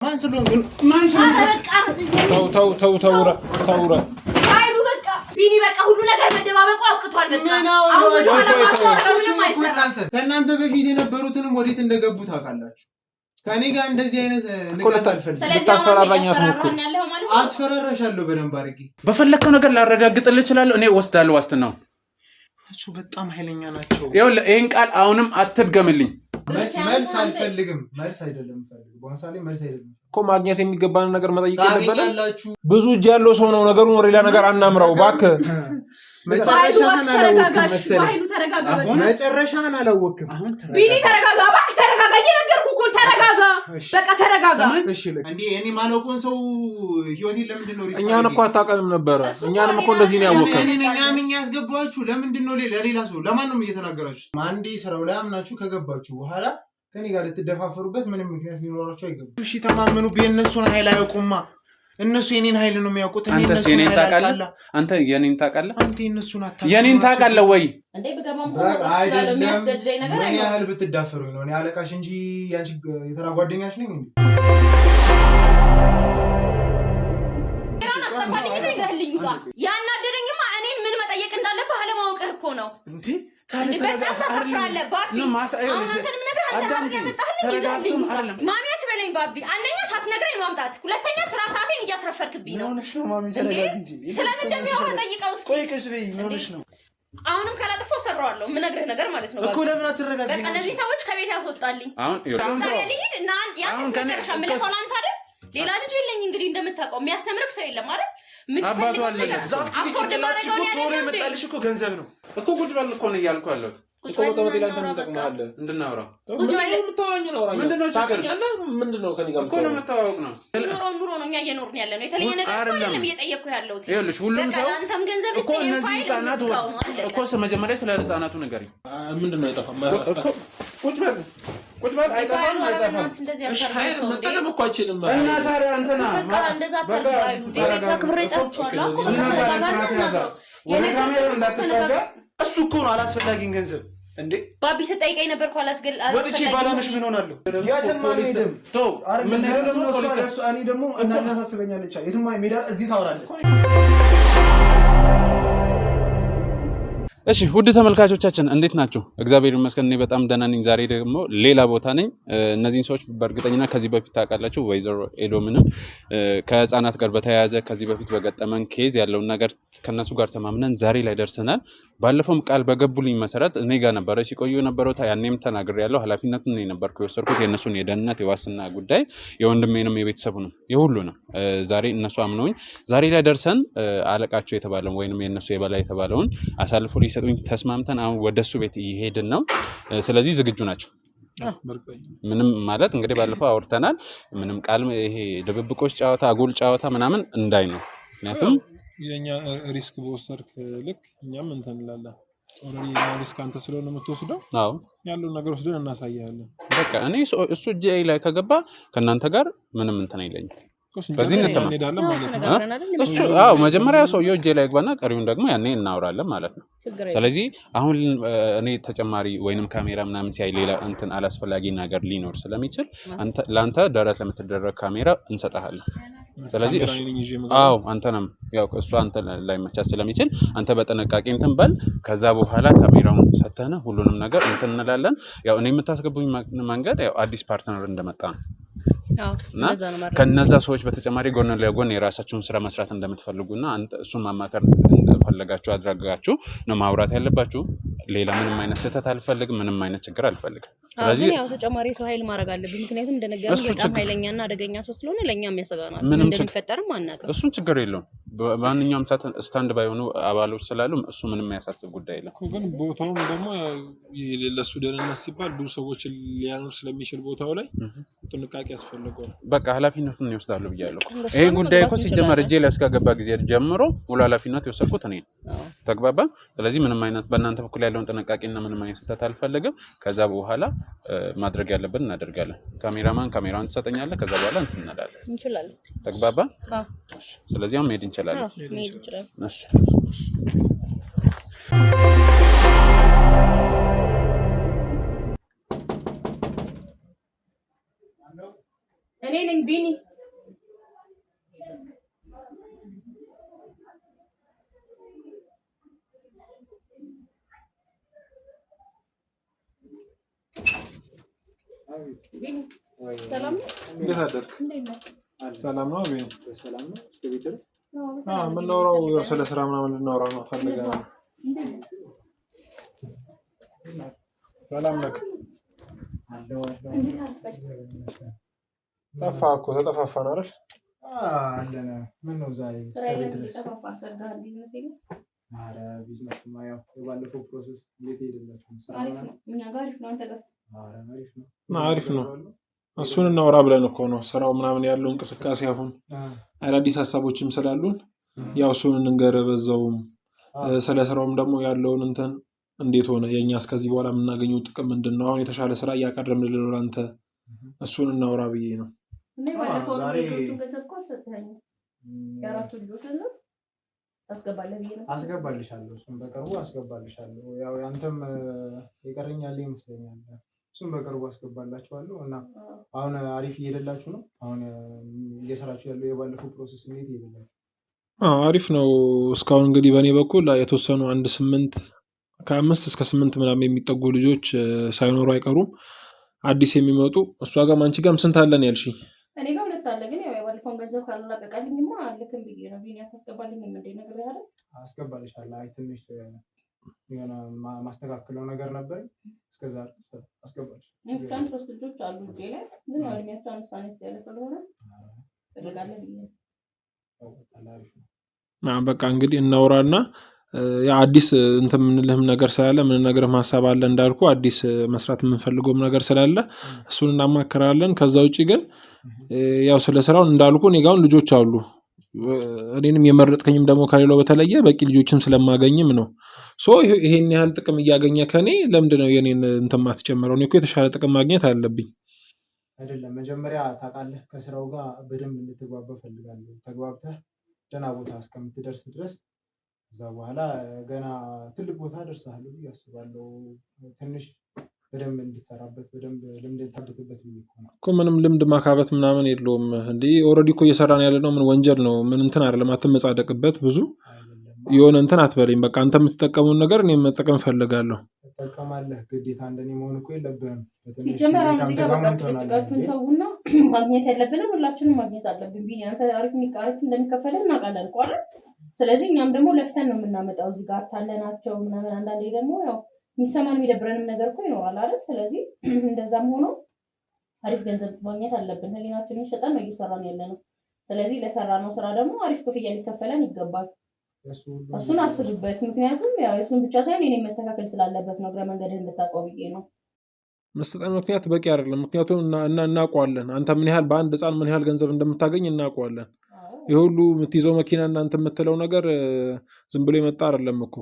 ታውራ አይዱ በቃ ቢኒ በቃ ሁሉ ነገር መደባበቁ አውቅቷል። በቃ ከእናንተ በፊት የነበሩትንም ወዴት እንደገቡ ታውቃላችሁ። ከኔ ጋር እንደዚህ አይነት ንቀት አልፈልግም። አስፈራራሻለሁ በደንብ አድርጌ። በፈለከው ነገር ላረጋግጥልህ እችላለሁ። እኔ ወስዳለሁ ዋስትናው። እሱ በጣም ኃይለኛ ናቸው። ይኸውልህ ይሄን ቃል አሁንም አትድገምልኝ። መልስ አልፈልግም። መልስ አይደለም ፈልግ ቦንሳሌ መልስ አይደለም እኮ ማግኘት የሚገባን ነገር መጠየቅ የለበትም። ብዙ እጅ ያለው ሰው ነው ነገሩን ወደ ሌላ ነገር አናምራው እባክህ። መጨረሻህን አላወቅም መሰለኝ። መጨረሻህን አላወቅም። ቢኒ ተረጋጋ፣ እባክህ ተረጋጋ። እየነገርኩህ እኮ ተረጋጋ፣ በቃ ተረጋጋ። እሺ እንዴ እኔ ማለቁን ሰው ህይወቴን ለምንድን ነው ሪስክ? እኛን እኮ አታውቀንም ነበር። እኛንም እኮ እንደዚህ ነው ያወቅከው። እኛን ያስገባችሁ ለምንድን ነው ለሌላ ሰው ለማንም እየተናገራችሁ? አንዴ ስራው ላይ አምናችሁ ከገባችሁ በኋላ ከኔ ጋር ልትደፋፈሩበት ምንም ምክንያት ሊኖራችሁ አይገባም። እሺ ተማመኑብኝ። እነሱን ኃይል አያውቁማ። እነሱ የኔን ኃይል ነው የሚያውቁት። አንተ የኔን ታውቃለህ? አንተ የኔን ታውቃለህ? አንተ የነሱን አታውቅም። የኔን ታውቃለህ ወይ? እንዴ በገማም ሆነ የሚያስገድደኝ ነገር ምን ያህል ብትዳፈሩኝ ነው? እኔ አለቃሽ እንጂ ያንቺ የተራ ጓደኛሽ ነኝ እንዴ? ያናደደኝማ እኔ ምን መጠየቅ እንዳለብህ አለማወቅህ እኮ ነው እንዴ? በጣም ተሰፍራለህ ባቢ። አንተንም ነግረህ አንተ ያመጣህልኝ ይዘህልኝ ማሚያት በለኝ ባቢ። አንደኛ ሳትነግረኝ ማምጣት፣ ሁለተኛ ስራ ሰዓቴን እያስረፈርክብኝ ነው። ማሚ ተረጋጊ እንጂ ስለምን እንደሚያወራ ጠይቀው እስኪ። ቆይ ከዚህ በይ ምን ሆነሽ ነው? አሁንም ካላጠፋው ሰብረዋለሁ። የምነግርህ ነገር ማለት ነው እኮ ለምን አትረጋጊ? በቃ እነዚህ ሰዎች ከቤት ያስወጣልኝ። አሁን ልሂድ እና ያን መጨረሻ የምልከው ለአንተ አይደል? ሌላ ልጅ የለኝ እንግዲህ እንደምታውቀው የሚያስተምርህ ሰው የለም አይደል? አባቱ አለ ቶሎ የመጣልሽ እኮ ገንዘብ ነው እኮ። ቁጭ በል እኮ ነው እያልኩ ያለሁት እኮ። በቀመጤ ላይ አንተ እንጠቅማለ እንድናወራ ቁጭ በል የምታወራኝ ነው። ምንድነው ታውቀኛለህ? ምንድነው ከኔ ጋር እኮ ነው መታወቅ ነው። ኑሮ ነው እኛ እየኖርን ያለ ነው። የተለየ ነገር አይደለም እየጠየቅኩ ያለሁት። ይኸውልሽ ሁሉም ሰው አንተም ገንዘብ እኮ እነዚህ ህፃናት እኮ መጀመሪያ ስለ ህፃናቱ ንገሪኝ። ምንድነው የጠፋም? ቁጭ በል ቁጭ በል። አይጠፋም አይጠፋም። እሺ ሀይር መጠቀም እኮ አይችልም። እና ታዲያ አንተና በቃ እንደዛ ታርጋዩ ዴታ ክብሬ ጠርቻለሁ። እና ታዲያ ስራት ያዛ ወደ ካሜራ እንዳትጠጋ። እሱ እኮ ነው አላስፈላጊን ገንዘብ እንዴ ባቢ ስጠይቀኝ ነበር እኮ ወጥቼ ባላነሽ ምን ሆናለሁ? የትም አልሄድም። ተው ምን ነው ደግሞ እሱ እኔ ደግሞ እናንተ ታስበኛለች። የትም ሜዳ እዚህ ታወራለህ። እሺ ውድ ተመልካቾቻችን እንዴት ናችሁ? እግዚአብሔር ይመስገን እኔ በጣም ደህና ነኝ። ዛሬ ደግሞ ሌላ ቦታ ነኝ። እነዚህን ሰዎች በእርግጠኝነት ከዚህ በፊት ታውቃላችሁ። ወይዘሮ ኤዶምንም ከህፃናት ጋር በተያያዘ ከዚህ በፊት በገጠመን ኬዝ ያለውን ነገር ከነሱ ጋር ተማምነን ዛሬ ላይ ደርሰናል። ባለፈውም ቃል በገቡልኝ መሰረት እኔ ጋር ነበረ ሲቆዩ የነበረው። ያኔም ተናግሬያለሁ። ኃላፊነቱን እኔ ነበርኩ የወሰድኩት። የእነሱን የደህንነት የዋስትና ጉዳይ የወንድሜንም የቤተሰቡንም የሁሉንም ዛሬ እነሱ አምነውኝ ዛሬ ላይ ደርሰን አለቃቸው የተባለውን ወይንም የእነሱ የበላይ የተባለውን አሳልፎ ሊሰጡኝ ተስማምተን አሁን ወደሱ ቤት እየሄድን ነው። ስለዚህ ዝግጁ ናቸው። ምንም ማለት እንግዲህ ባለፈው አውርተናል። ምንም ቃል ይሄ ድብብቆች ጨዋታ አጉል ጨዋታ ምናምን እንዳይ ነው። ምክንያቱም የኛ ሪስክ በወሰድክ ልክ እኛም እንትን እንላለን። ኦሬዲ ሪስክ አንተ ስለሆነ የምትወስደው አዎ ያለው ነገር ወስደን እናሳያለን። በቃ እኔ እሱ እጄ ላይ ከገባ ከናንተ ጋር ምንም እንትን አይለኝም። በዚህ እንሄዳለን ማለት ነው። እሱ አዎ መጀመሪያ ሰውየው እጄ ላይ ግባና ቀሪውን ደግሞ ያኔ እናወራለን ማለት ነው። ስለዚህ አሁን እኔ ተጨማሪ ወይንም ካሜራ ምናምን ሲያይ ሌላ እንትን አላስፈላጊ ነገር ሊኖር ስለሚችል ለአንተ ደረት ለምትደረግ ካሜራ እንሰጣለን። ስለዚህ አዎ አንተንም ያው እሱ አንተ ላይ መቻል ስለሚችል አንተ በጥንቃቄ እንትን በል። ከዛ በኋላ ካሜራውን ሰተነ ሁሉንም ነገር እንትን እንላለን። ያው እኔ የምታስገቡኝ መንገድ ያው አዲስ ፓርትነር እንደመጣ ነው። እና ከነዛ ሰዎች በተጨማሪ ጎን ለጎን የራሳችሁን ስራ መስራት እንደምትፈልጉና እሱን ማማከር እንደፈለጋችሁ አድርጋችሁ ነው ማውራት ያለባችሁ። ሌላ ምንም አይነት ስህተት አልፈልግም፣ ምንም አይነት ችግር አልፈልግም። ስለዚህ ያው ተጨማሪ ሰው ኃይል ማድረግ አለብን። ምክንያቱም እንደነገርኩህ በጣም ኃይለኛና አደገኛ ሰው ስለሆነ ለኛም ያሰጋናል። ምን እንደሚፈጠርም አናውቅም። እሱን ችግር የለውም። በማንኛውም ሰዓት ስታንድ ባይ ሆኑ አባሎች ስላሉ እሱ ምንም የሚያሳስብ ጉዳይ የለም። ግን ቦታው ደግሞ ለሱ ደህንነት ሲባል ብዙ ሰዎች ሊያኖር ስለሚችል ቦታው ላይ ጥንቃቄ ያስፈልጋል። በቃ ኃላፊነቱን ይወስዳሉ ብያለሁ። ይሄ ጉዳይ እኮ ሲጀመር እጄ ላይ እስከገባ ጊዜ ጀምሮ ሙሉ ኃላፊነት የወሰድኩት እኔ ተግባባ። ስለዚህ ምንም አይነት በእናንተ በኩል ያለውን ጥንቃቄና ምንም አይነት ስህተት አልፈልግም። ከዛ በኋላ ማድረግ ያለብን እናደርጋለን። ካሜራማን ካሜራውን ትሰጠኛለህ። ከዛ በኋላ እንትን እንላለን። እንችላለን። ተግባባ። ስለዚህ አሁን መሄድ እንችላለን። እሺ እኔ ነኝ ቢኒ ሰላም እንዴት አደርክ? ሰላም ነው ቢኒ? በሰላም ነው እስከ ቤት ድረስ? ምን ላውራው ስለ ስራ ምናምን ልናወራ ነው ፈልገናል። ሰላም ነህ? ጠፋህ እኮ ተጠፋፋን አይደል? አለን። ምን ነው ዛሬ እስከ ቤት ድረስ? ኧረ ቢዝነስማ ያው የባለፈው ፕሮሰስ እንዴት ሄደላችሁ? እኛ ጋር አሪፍ ነው። አንተ ጋር? አሪፍ ነው። እሱን እናወራ ብለን እኮ ነው ስራው ምናምን ያለው እንቅስቃሴ አሁን አዳዲስ ሀሳቦችም ስላሉን ያው እሱን እንንገርህ በዛውም ስለ ስራውም ደግሞ ያለውን እንትን እንዴት ሆነ የኛ እስከዚህ በኋላ የምናገኘው ጥቅም ምንድነው አሁን የተሻለ ስራ እያቀረብን ልለው አንተ እሱን እናወራ ብዬ ነው። ዛሬ ያራቱ ልጆች ነው አስገባለህ ብዬ ነው። አስገባልሻለሁ። እሱን በቅርቡ አስገባልሻለሁ። ያው ያንተም ይቀርኛል ይመስለኛል። እሱን በቅርቡ አስገባላችኋለሁ እና አሁን አሪፍ እየሄደላችሁ ነው። አሁን እየሰራችሁ ያለው የባለፈው ፕሮሰስ እንዴት እየሄደላችሁ? አሪፍ ነው። እስካሁን እንግዲህ በእኔ በኩል የተወሰኑ 5 እስከ 8 ምናምን የሚጠጉ ልጆች ሳይኖሩ አይቀሩም አዲስ የሚመጡ። እሷ ጋርም አንቺ ጋርም ስንት አለን ያልሽኝ? እኔ ጋር 2 አለ። ግን ያው የባለፈውን ገንዘብ ካላቀቀልኝማ ልክም ብዬ ነው። ቢኒ አታስገባልኝ እንደ ነገር ያለ አስገባልሻለሁ። አይ ትንሽ የሆነ ማስተካከለው ነገር ነበር። እስከዛ አስገባልሽ። ሙታን 3 ልጆች አሉ እጄ ላይ። ግን ያው የሚያቻው አንሳነስ ያለ ስለሆነ ተደጋለ ብዬ ነው። በቃ እንግዲህ እናውራና ያ አዲስ እንትን ምንልህም ነገር ስላለ ምን ነገርም ሐሳብ አለ እንዳልኩ አዲስ መስራት የምንፈልገውም ነገር ስላለ እሱን እናማከራለን። ከዛ ውጪ ግን ያው ስለ ስራው እንዳልኩ እኔ ጋር ልጆች አሉ። እኔንም የመረጥከኝም ደግሞ ከሌላው በተለየ በቂ ልጆችም ስለማገኝም ነው። ይሄን ያህል ጥቅም እያገኘ ከኔ ለምንድነው የኔን እንትን ማትጨምረው? እኔ እኮ የተሻለ ጥቅም ማግኘት አለብኝ። አይደለም መጀመሪያ ታውቃለህ፣ ከስራው ጋር በደንብ እንድትግባባ ፈልጋለሁ። ተግባብተህ ደህና ቦታ እስከምትደርስ ድረስ ከዛ በኋላ ገና ትልቅ ቦታ ደርሰሃለሁ ብዬ አስባለሁ። ትንሽ በደንብ እንድትሰራበት በደንብ ልምድ ታብትበት ብዬ እኮ ምንም ልምድ ማካበት ምናምን የለውም እንዴ። ኦልሬዲ እኮ እየሰራን ያለ ነው። ምን ወንጀል ነው? ምን እንትን አይደለም። አትመጻደቅበት ብዙ የሆነ እንትን አትበለኝ። በቃ አንተ የምትጠቀመውን ነገር እኔ መጠቀም ፈልጋለሁ። ትጠቀማለህ። ግዴታ እንደኔ መሆን እኮ የለብህም። ሲጀመር እዚህ ጋር በቃ ጥቃቱን ተውና ማግኘት ያለብንም ሁላችንም ማግኘት አለብን። ቢኒ አንተ አሪፍ እንደሚከፈልህ እናውቃለን እኮ አይደል? ስለዚህ እኛም ደግሞ ለፍተን ነው የምናመጣው እዚህ ጋር ታለናቸው ምናምን። አንዳንዴ ደግሞ ያው የሚሰማን የሚደብረንም ነገር እኮ ይኖራል አይደል? ስለዚህ እንደዛም ሆኖ አሪፍ ገንዘብ ማግኘት አለብን። ህሊናችንን ሸጠን ነው እየሰራን ያለ ነው። ስለዚህ ለሰራነው ስራ ደግሞ አሪፍ ክፍያ ሊከፈለን ይገባል። እሱን አስብበት። ምክንያቱም ያው እሱን ብቻ ሳይሆን የኔን መስተካከል ስላለበት ነው። እግረ መንገድህን እንድታውቀው ብዬ ነው። መስጠት ምክንያት በቂ አይደለም። ምክንያቱም እናውቀዋለን። አንተ ምን ያህል በአንድ ህፃን ምን ያህል ገንዘብ እንደምታገኝ እናውቀዋለን። የሁሉ የምትይዘው መኪና እናንተ የምትለው ነገር ዝም ብሎ የመጣ አይደለም እኮ።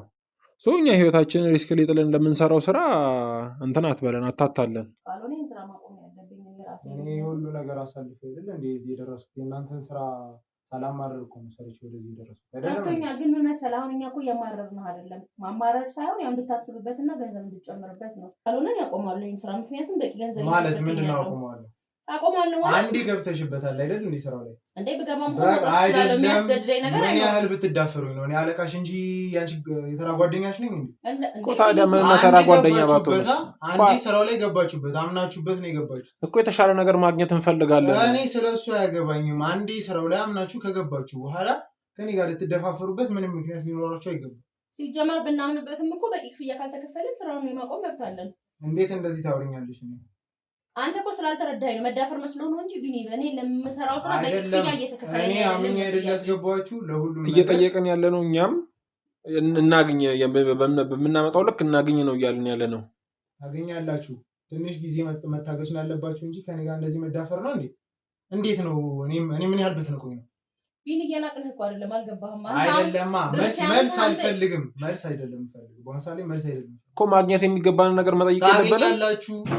እኛ ህይወታችንን ሪስክ ላይ ጥለን ለምንሰራው ስራ እንትን አትበለን፣ አታታለን። እኔ ሁሉ ነገር አሳልፈ አይደል እንዴ እዚህ የደረስኩት። የእናንተን ስራ ሳላማረር እኮ ነው ሰርቼ ወደዚህ የደረስኩት። ገብቶኛል። ግን ምን መሰለህ አሁን እኛ እኮ እያማረርን አይደለም። ማማረር ሳይሆን ያው እንድታስብበትና ገንዘብ እንድትጨምርበት ነው። ካልሆነ ያቆማሉ ይሄን ስራ። ምክንያቱም በቂ ገንዘብ ማለት ምንድን ነው አቆማለሁ? አቆማለሁ ማለት አንዴ ገብተሽበታል አይደል እንዴ ስራው ላይ እንዴ? በገባም አይደለም የሚያስገድደኝ ነገር ምን ያህል ብትዳፈሩኝ ነው? እኔ አለቃሽ እንጂ ያንቺ የተራ ጓደኛሽ ነኝ እንዴ? እኮ ታዲያ ምን ተራ ጓደኛ ባትሆንስ? አንዴ ስራው ላይ ገባችሁበት፣ አምናችሁበት ነው የገባችሁት እኮ። የተሻለ ነገር ማግኘት እንፈልጋለን። እኔ ስለሱ አያገባኝም። አንዴ ስራው ላይ አምናችሁ ከገባችሁ በኋላ ከኔ ጋር ልትደፋፈሩበት ምንም ምክንያት ሊኖራችሁ አይገባም። ሲጀመር ብናምንበትም እኮ በቂ ክፍያ ካልተከፈለን ስራውን የማቆም መብት አለን። እንዴት እንደዚህ ታወሪኛለሽ? አንተ እኮ ስላልተረዳኸኝ ነው። መዳፈር መስሎ ነው እንጂ ቢኒ በእኔ ለምሰራው ስራ በቂ ክፍያ እየተከፈለኝ ነው። እኔ አምኜ አይደል ያስገባችሁ ለሁሉም እየጠየቅን ያለ ነው። እኛም እናግኝ በምናመጣው ልክ እናግኝ ነው እያልን ያለ ነው። ታገኛላችሁ። ትንሽ ጊዜ መታገስ ነው ያለባችሁ እንጂ ከኔ ጋር እንደዚህ መዳፈር ነው እንዴ? እንዴት ነው? እኔ ምን ያህል ብትንቁኝ ነው? ቢኒ እየናቅንህ እኮ አይደለም። አልገባህም? አይደለማ መልስ አልፈልግም። መልስ አይደለም ፈልግ በአንሳሌ መልስ አይደለም እኮ ማግኘት የሚገባን ነገር መጠየቅ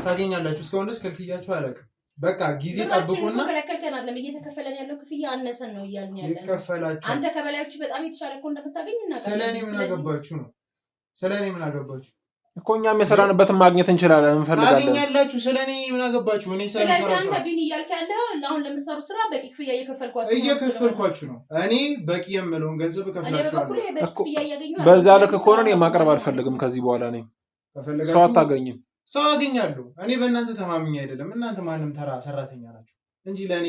ታገኛላችሁ። እስካሁን ድረስ ከልክያችሁ አላውቅም። በቃ ጊዜ ጠብቁና ከለከልከን አይደለም እየተከፈለን ያለው ክፍያ አነሰን ነው እያልን ያለን። ይከፈላችሁ። አንተ ከበላዮች በጣም የተሻለ እኮ እንደምታገኝ እናውቃለን። ስለኔ ምን አገባችሁ ነው? ስለኔ ምን አገባችሁ? እኮ እኛም የሰራንበትን ማግኘት እንችላለን እንፈልጋለን። ታገኛላችሁ። ስለኔ ምን አገባችሁ? እኔ ስለዚህ አንተ ቢኒ እያልክ ያለው አሁን ለምትሰሩ ስራ በቂ ክፍያ እየከፈልኳችሁ ነው። እኔ በቂ የምለውን ገንዘብ እከፍላችኋለሁ። በዛ ልክ ከሆነ እኔ ማቅረብ አልፈልግም ከዚህ በኋላ። እኔ ሰው አታገኝም። ሰው አገኛለሁ። እኔ በእናንተ ተማምኜ አይደለም። እናንተ ማንም ተራ ሰራተኛ ናችሁ እንጂ ለእኔ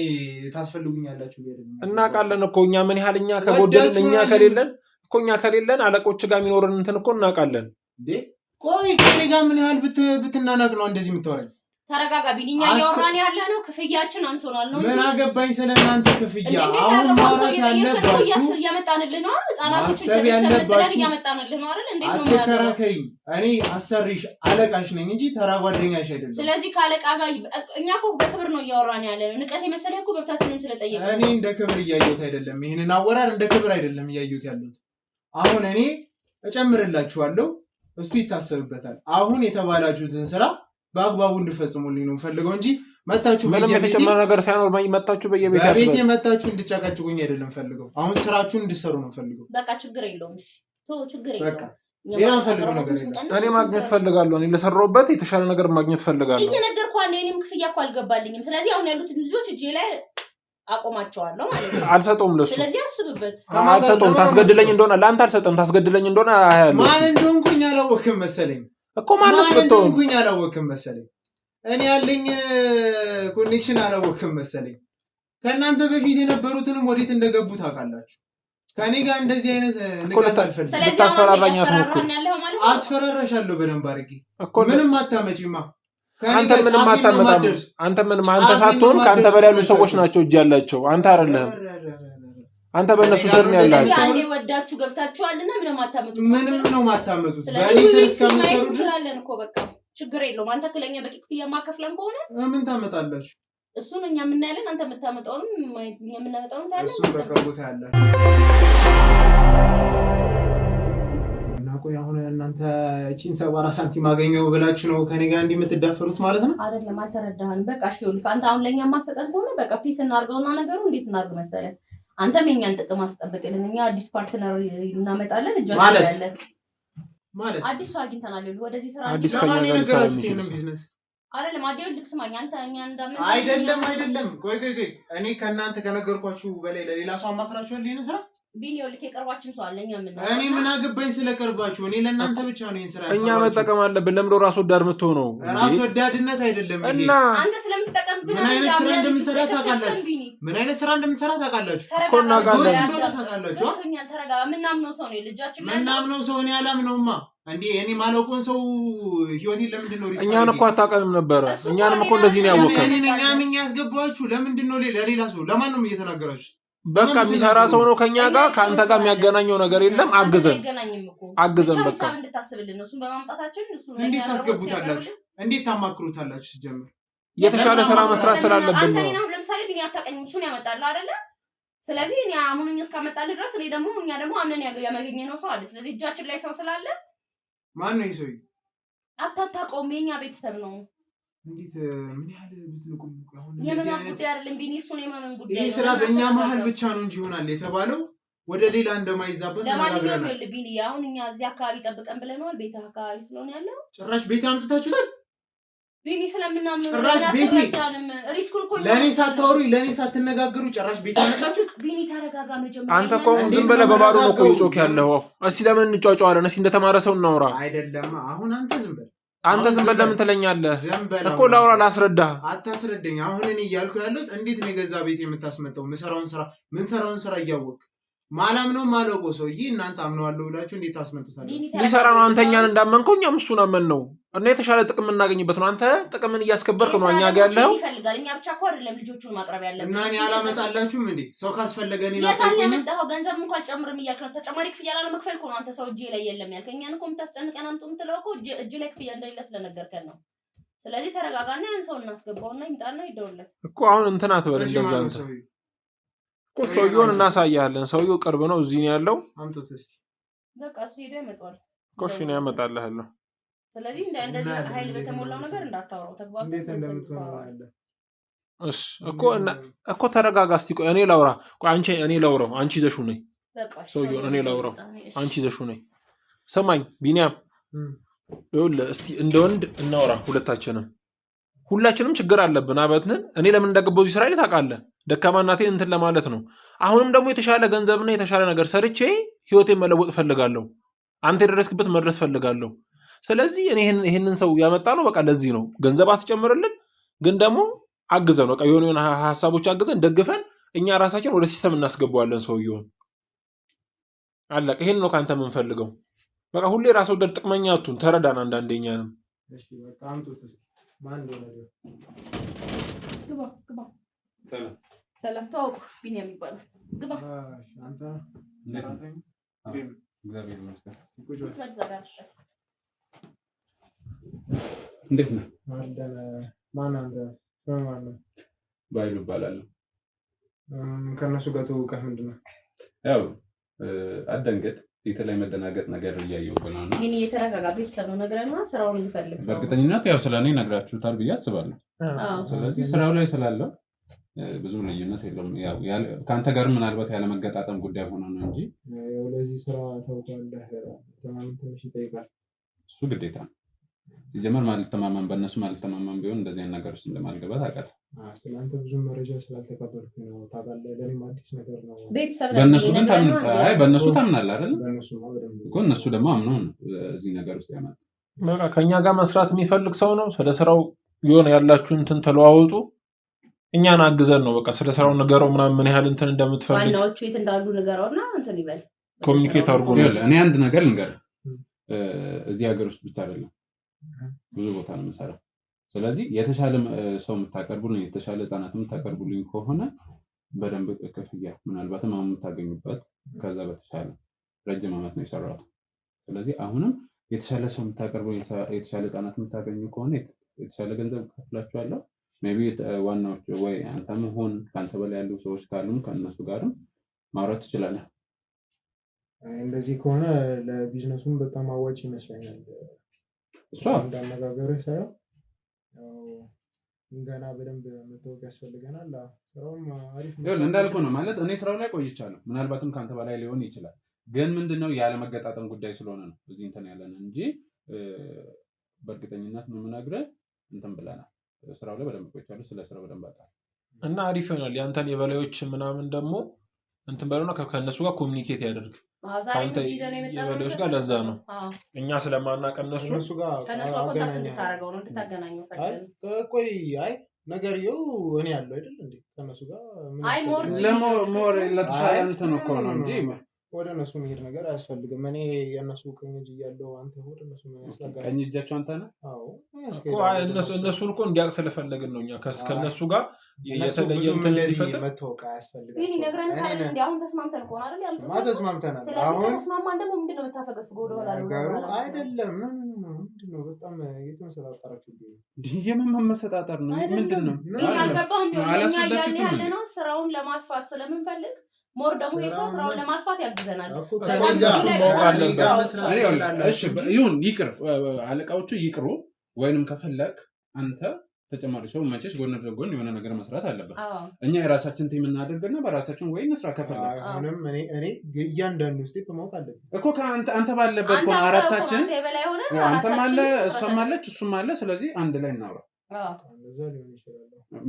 ታስፈልጉኛላችሁ። እናውቃለን እኮ እኛ ምን ያህል እኛ ከጎደልን እኛ ከሌለን አለቆች ጋር የሚኖርን እንትን እኮ እናውቃለን እንዴ። ቆይ ከኔ ጋር ምን ያህል ብትናናቅ ነው እንደዚህ የምታወራኝ? ተረጋጋ ቢኒኛ እያወራን ያለ ነው። ክፍያችን አንሶናል ነው። ምን አገባኝ ስለናንተ ክፍያ። አሁን ማውራት ያለባችሁ እያመጣንልህ ነው። ህጻናቶች እያመጣንልህ ነው አይደል? እንዴት ነው አትከራከሪኝ። እኔ አሰሪሽ አለቃሽ ነኝ እንጂ ተራ ጓደኛሽ አይደለም። ስለዚህ ከአለቃ ጋር እኛ እኮ በክብር ነው እያወራን ያለ ነው። ንቀት የመሰለህ እኮ መብታችንን ስለጠየቅን እኔ እንደ ክብር እያየሁት አይደለም። ይሄንን አወራር እንደ ክብር አይደለም እያየሁት ያለሁት። አሁን እኔ እጨምርላችኋለሁ፣ እሱ ይታሰብበታል። አሁን የተባላችሁትን ስራ በአግባቡ እንድፈጽሙልኝ ነው ፈልገው እንጂ መታችሁ ምንም የተጨመረ ነገር ሳይኖር መታችሁ በቤቴ መታችሁ እንድጨቀጭቁኝ አይደለም ፈልገው። አሁን ስራችሁን እንድሰሩ ነው ፈልገው። በቃ ችግር የለውም። ችግር የለውም። እኔ ማግኘት ፈልጋለሁ። እኔ ለሰራሁበት የተሻለ ነገር ማግኘት ፈልጋለሁ። እየነገርኩህ አንዴ እኔም ክፍያ እኮ አልገባልኝም። ስለዚህ አሁን ያሉትን ልጆች እጄ ላይ አቆማቸዋለሁ ማለት ነው። አልሰጠውም ለሱ። ስለዚህ አስብበት። አልሰጠውም። ታስገድለኝ እንደሆነ ለአንተ አልሰጠም። ታስገድለኝ እንደሆነ አያለሁ። ማን እንደሆንኩኝ አላወቅም መሰለኝ እኮ ማንስ ብትሆን አላወቅም መሰለኝ። እኔ ያለኝ ኮኔክሽን አላወቅም መሰለኝ። ከእናንተ በፊት የነበሩትንም ወዴት እንደገቡ ታውቃላችሁ። ከኔ ጋር እንደዚህ አይነት ንቀት አልፈልግም። ልታስፈራራኝ አትሞክር። አስፈራራሻለሁ በደንብ አድርጌ። ምንም አታመጪማ። አንተ ምንም አታመጣም። አንተ ሳትሆን ከአንተ በላይ ያሉ ሰዎች ናቸው እጅ ያላቸው። አንተ አይደለህም። አንተ በእነሱ ስር ነው ያላችሁ። አንዴ ወዳችሁ ገብታችኋልና ምንም አታመጡት። ምንም ነው ማታመጡት። በእኔ ስር እስከምትሰሩ ድረስ እኮ በቃ ችግር የለውም። አንተ ክለኛ በቂ ክፍያ ማከፍለን ከሆነ ምን ታመጣላችሁ? እሱን እኛ የምናያለን። አንተ የምታመጣውንም እኛ የምናመጣውን ታያለን። እሱን በቃ ቦታ ያለ እና ቆይ አሁን እናንተ እቺን 70 ሳንቲም አገኘው ብላችሁ ነው ከኔ ጋር እንዲህ የምትዳፈሩት ማለት ነው? አይደለም፣ አልተረዳህንም። በቃ እሺ ይኸውልህ፣ አንተ አሁን ለኛ ማሰጠን ከሆነ በቃ ፒስ እናርገውና ነገሩ እንዴት እናርግ መሰለህ? አንተም የኛን ጥቅም አስጠብቅልን። እኛ አዲስ ፓርትነር እናመጣለን። እጃችን ያለ ማለት አዲስ ሰው አግኝተናል። ወደዚህ ስራ አዲስ ከኛ ጋር ሰራ ቢዝነስ አይደለም። አዲስ ልክ ስማኝ፣ አንተ እኛ እንዳመጣ አይደለም። ቆይ እኔ ከእናንተ ከነገርኳችሁ በላይ ለሌላ ሰው አማክራችኋል ይሄን ስራ? ቢኒዮ ልክ የቀርባችን ሰው አለኛ ምን ነው? እኔ ምን አገባኝ ስለቀርባችሁ? እኔ ለእናንተ ብቻ ነው ይሄን ስራ እኛ መጠቀም አለብን። ለምዶ ራስ ወዳድ የምትሆነው ራስ ወዳድነት አይደለም ይሄ። እና አንተ ስለምትጠቀም ምን አይነት ስራ እንደምንሰራ ታውቃላችሁ? ምን አይነት ስራ እንደምንሰራ ታውቃላችሁ? ኮና ጋር ታውቃላችሁ? ቶኛል። ተረጋጋ። ምናምነው ሰው ነው ልጃችን ላይ ምናምነው ሰው ነው ያላምነውማ። እንዴ እኔ ማለቁን ሰው ህይወቴን ለምንድን ነው እኛን እኮ አታውቀንም ነበረ። እኛንም እኮ እንደዚህ ነው ያወቀን። እኛ ምን ያስገባችሁ? ለምንድን ነው ለሌላ ሰው ለማን ነው እየተናገራችሁ? በቃ የሚሰራ ሰው ነው ከኛ ጋር። ከአንተ ጋር የሚያገናኘው ነገር የለም። አግዘን በቃ እንድታስብልን ነው። እሱን በማምጣታችን እንዴት ታስገቡታላችሁ? እንዴት ታማክሩታላችሁ? ሲጀምር የተሻለ ስራ መስራት ስላለብን ነው። አሁን ለምሳሌ ቢኒ አታውቀኝም፣ እሱን ያመጣልህ አይደለ? ስለዚህ እኔ አሙኑኝ እስካመጣልህ ድረስ እኔ ደግሞ እኛ ደግሞ አምነን ያገኘነው ሰው አለ። ስለዚህ እጃችን ላይ ሰው ስላለ ማን ነው ይሰው? አታውቀውም። የኛ ቤተሰብ ነው። እንዴት ምን ያህል ብትንቁም አሁን የማን ጉዳይ አይደለም ቢኒ፣ እሱን የማን ጉዳይ ነው? ይሄ ስራ በእኛ መሀል ብቻ ነው እንጂ ይሆናል የተባለው ወደ ሌላ እንደማይዛበት ለማንኛውም ይኸውልህ ቢኒ፣ አሁን እኛ እዚህ አካባቢ ጠብቀን ብለናል። ቤት አካባቢ ስለሆነ ያለው ጭራሽ ቤት አምጥታችሁታል። ቢኒ ስለምናምን ጭራሽ ቤቴ ሪስኩን እኮ ለኔ ሳታወሩኝ ለኔ ሳትነጋገሩ ጭራሽ ቤት አመጣችሁት። ቢኒ ተረጋጋ። መጀመሪያ አንተ እኮ ዝም ብለህ በባዶ ነው እኮ እየጮክ ያለው። እስኪ ለምን እንጫጫዋለን? እስኪ እንደተማረ ሰው እናውራ። አይደለም አሁን አንተ ዝም በል ለምን ትለኛለህ እኮ? ላውራ ላስረዳ። አታስረዳኝ። አሁን እኔ እያልኩ ያለሁት እንዴት ነው የገዛ ቤት የምታስመጣው? ምንሰራውን ስራ እያወቅ ማላምነው ማለቆ ሰውዬ እናንተ አምነዋለሁ ብላችሁ እንዴት ታስመጡታላችሁ? ሊሰራ ነው። አንተኛን እንዳመንከው እኛም እሱን አመን ነው እና የተሻለ ጥቅም እናገኝበት ነው። አንተ ጥቅምን እያስከበርክ ነው እኛ ጋር ያለው። ይፈልጋል። እኛ ብቻ እኮ አይደለም ልጆቹን ማቅረብ ያለብን። እና እኔ አላመጣላችሁም እንዴ? ሰው ካስፈለገ እኔ ታውቁኝ የመጣው ገንዘብ እንኳን ጨምርም እያልክ ነው። ተጨማሪ ክፍያ ላለመክፈል እኮ ነው አንተ ሰው እጄ ላይ የለም ያልከኝ። እኛን እኮ የምታስጨንቀን አምጡ የምትለው እኮ እጅ ላይ ክፍያ እንደሌለ ስለነገርከን ነው። ስለዚህ ተረጋጋና ያን ሰው እናስገባውና ይምጣና ይደውልለት እኮ። አሁን እንትን አትበል እንደዛ። አንተ እኮ ሰውየውን እናሳያለን። ሰውየው ቅርብ ነው፣ እዚህ ነው ያለው። አምጡት እስቲ። በቃ እሱ ሄዶ ያመጣዋል። እኮ እሺ ነው ያመጣልሃለሁ። ስለዚህ እንደዚህ ኃይል በተሞላው ነገር እንዳታወራው። ተግባባ እንዴት እንደምትወራው እሺ እኮ ተረጋጋ። እስቲ ቆይ እኔ ላውራ። ቆይ እኔ ላውራው፣ አንቺ ይዘሽው ነይ። ሰውየውን እኔ ላውራው፣ አንቺ ይዘሽው ነይ። ሰማኝ ቢኒያም፣ ይኸውልህ እስቲ እንደ ወንድ እናወራ። ሁላችንም ችግር አለብን አበትነን። እኔ ለምን እንደገባሁ እዚህ ስራ ላይ ታውቃለህ፣ ደካማ እናቴን እንትን ለማለት ነው። አሁንም ደግሞ የተሻለ ገንዘብና የተሻለ ነገር ሰርቼ ህይወቴን መለወጥ ፈልጋለሁ። አንተ የደረስክበት መድረስ ፈልጋለሁ። ስለዚህ እኔ ይሄንን ሰው ያመጣ ነው በቃ ለዚህ ነው። ገንዘብ አትጨምርልን፣ ግን ደግሞ አግዘን በቃ የሆነ ሀሳቦች አግዘን ደግፈን እኛ ራሳችን ወደ ሲስተም እናስገባዋለን ሰውየውን። አለቀ። ይሄን ነው ካንተ የምንፈልገው። በቃ ሁሌ ራስ ወደድ ጥቅመኛ አትሁን፣ ተረዳን አንዳንዴኛ ነው። እሺ በቃ አምጡት እስኪ ማን እንደሆነ ግባ። ሰላም ታውቁ ቢኒያም ይባላል። ግባ። አንተ እግዚአብሔር ይመስገን። እንዴት ነህ? ማን አንተ? ማን ነው? ባይሉ እባላለሁ። ከእነሱ ጋር ተውቀህ ምንድን ነው? ያው አደንገጥ የተለይ መደናገጥ ነገር እያየሁብህ ነው። ግን የተረጋጋ ቤተሰብ ነው ነግረና ስራውን የሚፈልግ ሰው በእርግጠኝነት ያው ስለኔ ነግራችሁታል ብዬ አስባለሁ። ስለዚህ ስራው ላይ ስላለው ብዙ ልዩነት የለውም። ያው ከአንተ ጋር ምናልባት ያለመገጣጠም ጉዳይ ሆኖ ነው እንጂ ያው ለዚህ ስራ ታውቃለህ ተማምን ትንሽ ይጠይቃል። እሱ ግዴታ ነው። ሲጀመር ማልተማመን በእነሱ ማልተማመን ቢሆን እንደዚህ አይነት ነገር ውስጥ እንደማልገባ ታውቃለህ። ስለአንተ ብዙ መረጃ ስላልተቀበልኩ ነው ታውቃለህ። ለኔም አዲስ ነገር ነው። በእነሱ ግን በእነሱ ታምናለህ አይደል? እኮ እነሱ ደግሞ አምነው ነው እዚህ ነገር ውስጥ ያመጣ። በቃ ከኛ ጋር መስራት የሚፈልግ ሰው ነው። ስለ ስራው የሆነ ያላችሁን እንትን ተለዋወጡ፣ እኛን አግዘን ነው በቃ ስለ ስራው ንገረው ምናምን ምን ያህል እንትን እንደምትፈልግ ዋናዎቹ የት እንዳሉ ንገረውና እንትን ይበል ኮሚኒኬት አድርጎ ነው። እኔ አንድ ነገር ልንገርህ፣ እዚህ ሀገር ውስጥ ብቻ አይደለም ብዙ ቦታ ነው የምሰራው። ስለዚህ የተሻለ ሰው የምታቀርቡልኝ የተሻለ ህጻናት የምታቀርቡልኝ ከሆነ በደንብ ክፍያ ምናልባትም አሁን የምታገኙበት ከዛ በተሻለ ረጅም ዓመት ነው የሰራሁት። ስለዚህ አሁንም የተሻለ ሰው የምታቀርቡ የተሻለ ህጻናት የምታገኙ ከሆነ የተሻለ ገንዘብ ከፍላችኋለሁ። ሜቢ ዋናዎቹ ወይ አንተም ሆን ከአንተ በላይ ያሉ ሰዎች ካሉም ከእነሱ ጋርም ማውራት ትችላለህ። እንደዚህ ከሆነ ለቢዝነሱም በጣም አዋጭ ይመስለኛል። እሷ እንዳነጋገርህ ሳይሆን ገና በደንብ መታወቅ ያስፈልገናል። ስራውም አሪፍ ነው እንዳልኩህ ነው ማለት እኔ ስራው ላይ ቆይቻለሁ። ምናልባትም ከአንተ በላይ ሊሆን ይችላል። ግን ምንድነው ያለመገጣጠም ጉዳይ ስለሆነ ነው እዚህ እንትን ያለን እንጂ በእርግጠኝነት ነው የምነግርህ እንትን ብለናል። ስራው ላይ በደንብ ቆይቻለሁ። ስለ ስራው በደንብ አውቃለሁ እና አሪፍ ይሆናል። ያንተን የበላዮች ምናምን ደግሞ እንትን በለውና ከነሱ ጋር ኮሚኒኬት ያደርግ ካንተ የበላዮች ጋር ለዛ ነው እኛ ስለማናውቅ እነሱ ጋር ቆይ አይ ነገርየው እኔ ያለው አይደል እንዴ ከነሱ ጋር አይ ሞር ለተሻለ እንትን እኮ ነው እንጂ ወደ እነሱ መሄድ ነገር አያስፈልግም። እኔ የእነሱ ቀኝ እጅ እያለሁ አንተ ወደ እነሱ ያስፈልጋል። ቀኝ እጃቸው አንተ ነህ? አዎ እኮ እነሱን እኮ እንዲያውቅ ስለፈለግን ነው እኛ ከነሱ ጋር የተለየ እንትን እንዲፈጠር መታወቅ አያስፈልግም። ይሄን ነገርን ካለ እንዴ አሁን ተስማምተን እኮ አይደል? ያምጡ ተስማምተናል። አሁን ተስማማን ደግሞ ምንድነው የምታፈገፍገው ወደ ኋላ ነው አይደለም? ምንድነው በጣም እየተመሰጣጣራችሁ ነው። የምን መመሰጣጣር ነው? ምንድነው? ያልገባህም ቢሆን እኛ ያለ ነው ስራውን ለማስፋት ስለምንፈልግ ሞር ደግሞ የሰው ስራውን ለማስፋት ያግዘናል። እሺ ይሁን ይቅር፣ አለቃዎቹ ይቅሩ። ወይንም ከፈለክ አንተ ተጨማሪ ሰው መቼስ ጎን ለጎን የሆነ ነገር መስራት አለበት። እኛ የራሳችን ቲም እናደርግና በራሳችን ወይ እንስራ ከፈለክ። አሁንም እኔ እያንዳንዱ ስቴፕ ማወቅ አለብኝ እኮ አንተ ባለበት እኮ አራታችን አንተም አለ እሷም አለች እሱም አለ። ስለዚህ አንድ ላይ እናውራ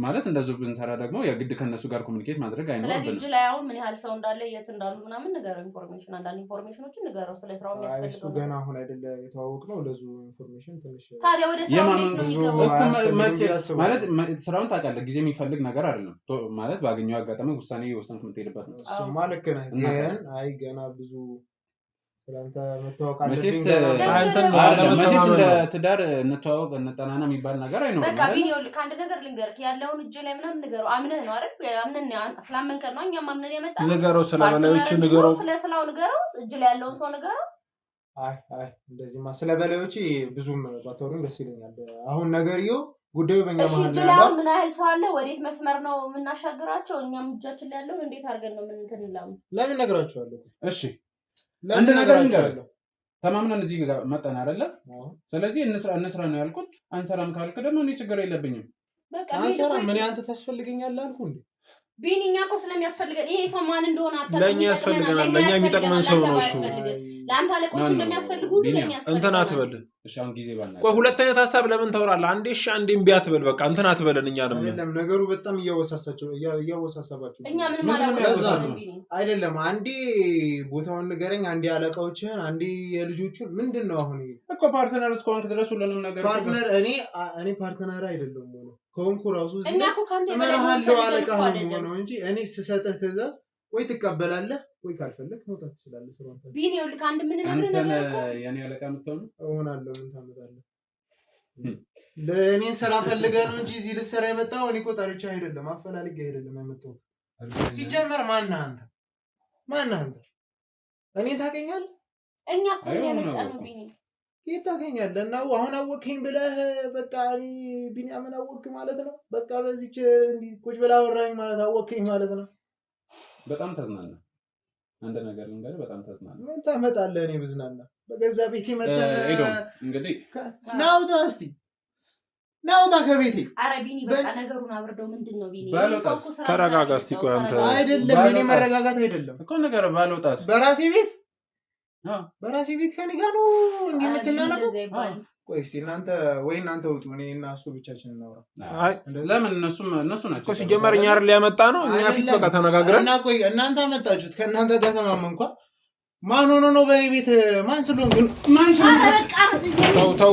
ማለት እንደዚህ ብንሰራ ደግሞ የግድ ከነሱ ጋር ኮሙኒኬት ማድረግ አይኖርም። ስለዚህ እጅ ላይ አሁን ምን ያህል ሰው እንዳለ የት እንዳሉ ምናምን ንገረው። ኢንፎርሜሽን አንዳንድ ኢንፎርሜሽኖችን ንገረው ስለ ስራው የሚያስፈልገው። እሱ ገና አሁን አይደለ የተዋወቅነው ለዙ ኢንፎርሜሽን ትንሽ ታዲያ ወደ ስራው ማለት ስራውን ታውቃለህ፣ ጊዜ የሚፈልግ ነገር አይደለም ማለት ባገኘው አጋጣሚ ውሳኔ የወሰንክ የምትሄድበት ነው። እሱማ ልክ ነህ፣ ግን አይ ገና ብዙ ስለአንተ መተዋወቅ መቼስ እንደ ትዳር እንተዋወቅ እንጠናና የሚባል ነገር አይኖርም። በቃ ቢኒዮ ከአንድ ነገር ልንገርህ፣ ያለውን እጅ ላይ ምናምን ንገረው። አምነህ ነው አይደል? አምነን ስላመንከን ነው እኛም አምነን የመጣነው። ንገረው፣ ስለ በላዮች ንገረው፣ ስለ ስራው ንገረው፣ እጅ ላይ ያለውን ሰው ንገረው። አይ እንደዚህማ ስለ በላዮች ብዙም ባታወሩኝ ደስ ይለኛል። አሁን ነገርየው ጉዳዩ በእኛ መሀል ነው። እጅ ላይ ምን ያህል ሰው አለ? ወዴት መስመር ነው የምናሻግራቸው? እኛም እጃችን ላይ ያለውን እንዴት አድርገን ነው እንትን እንላለን? ለምን ነግራችኋለሁ? እሺ አንድ ነገር እንገራለሁ። ተማምነን እዚህ ጋር መጣን አይደለ? ስለዚህ እንስራ ነው ያልኩት። አንሰራም ካልክ ደግሞ እኔ ችግር የለብኝም። በቃ አንሰራም። ምን አንተ ታስፈልገኛለህ አልኩ እንዴ? ቢኒኛ እኮ ስለሚያስፈልገን ይሄ ሰው ማን እንደሆነ አታውቅም። ለኛ ያስፈልገናል። ለኛ የሚጠቅመን ሰው ነው እሱ። ለአንተ አለቆች እንደሚያስፈልጉ ሁሉ ለኛ ያስፈልጋል እንትን አትበል እሺ አሁን ጊዜ ባና ቆይ ሁለት አይነት ሐሳብ ለምን ታወራለህ አንዴ እሺ አንዴ እምቢ አትበል በቃ እንትን አትበለን እኛንም አይደለም ነገሩ በጣም እያወሳሰባችሁ እኛ ምንም አላወራንም አይደለም አንዴ ቦታውን ንገረኝ አንዴ አለቃዎችህን አንዴ የልጆቹን ምንድነው አሁን እኮ ፓርትነር እስኮን ድረስ ሁሉንም ነገር ፓርትነር እኔ ፓርትነር አይደለም ሆኖ ኮንኩ ራሱ እኛ እኮ ካንተ መራሃለው አለቃ ነው እንጂ እኔ ስሰጥህ ትእዛዝ ወይ ትቀበላለህ ወይ ካልፈለክ መውጣት ትችላለህ ስራውን ቢኒ ይልካ አንድ ምን ነገር ነው የኔ አለቃ የምትሆነው እሆናለሁ ምን ታመጣለህ ለእኔን ስራ ፈልገህ ነው እንጂ እዚህ ልትሰራ የመጣው እኔ እኮ ጠርቼ አይደለም አፈላልጌ አይደለም የመጣው ሲጀመር ማን አንተ እኔን ታውቀኛለህ እኛ እኮ የመጣነው ቢኒ የት ታገኛለህ እና አሁን አወከኝ ብለህ በቃ ቢኒያምን አወክ ማለት ነው በቃ በዚች እንዲህ ቁጭ ብላ አወራኝ ማለት አወከኝ ማለት ነው በጣም ተዝናና አንድ ነገር ልንገርህ በጣም ተዝናና ምን ታመጣለህ እኔ ብዝናና በገዛ ቤቴ መጣ እንግዲህ ናውጣ ከቤቴ ኧረ ቢኒ በቃ ነገሩን አብርደው ምንድነው ቢኒ ተረጋጋ እስቲ ቆይ አንተ አይደለም እኔ መረጋጋት አይደለም እኮ ነገር ባልወጣስ በራሴ ቤት ከኔ ጋር ነው እንደምትናነቀው ቆይ እስቲ እናንተ ውጡ እኔ እና እሱ ብቻችንን እናውራ አይ ለምን እነሱ ናቸው እኮ ሲጀመር እኛ አይደል ያመጣ ነው እኛ ፊት በቃ ተነጋግረን እና ቆይ እናንተ አመጣችሁት ከእናንተ ጋር ተማመንኳ ማን ሆኖ ነው በኔ ቤት ማን ስለሆነ ግን ማን ተው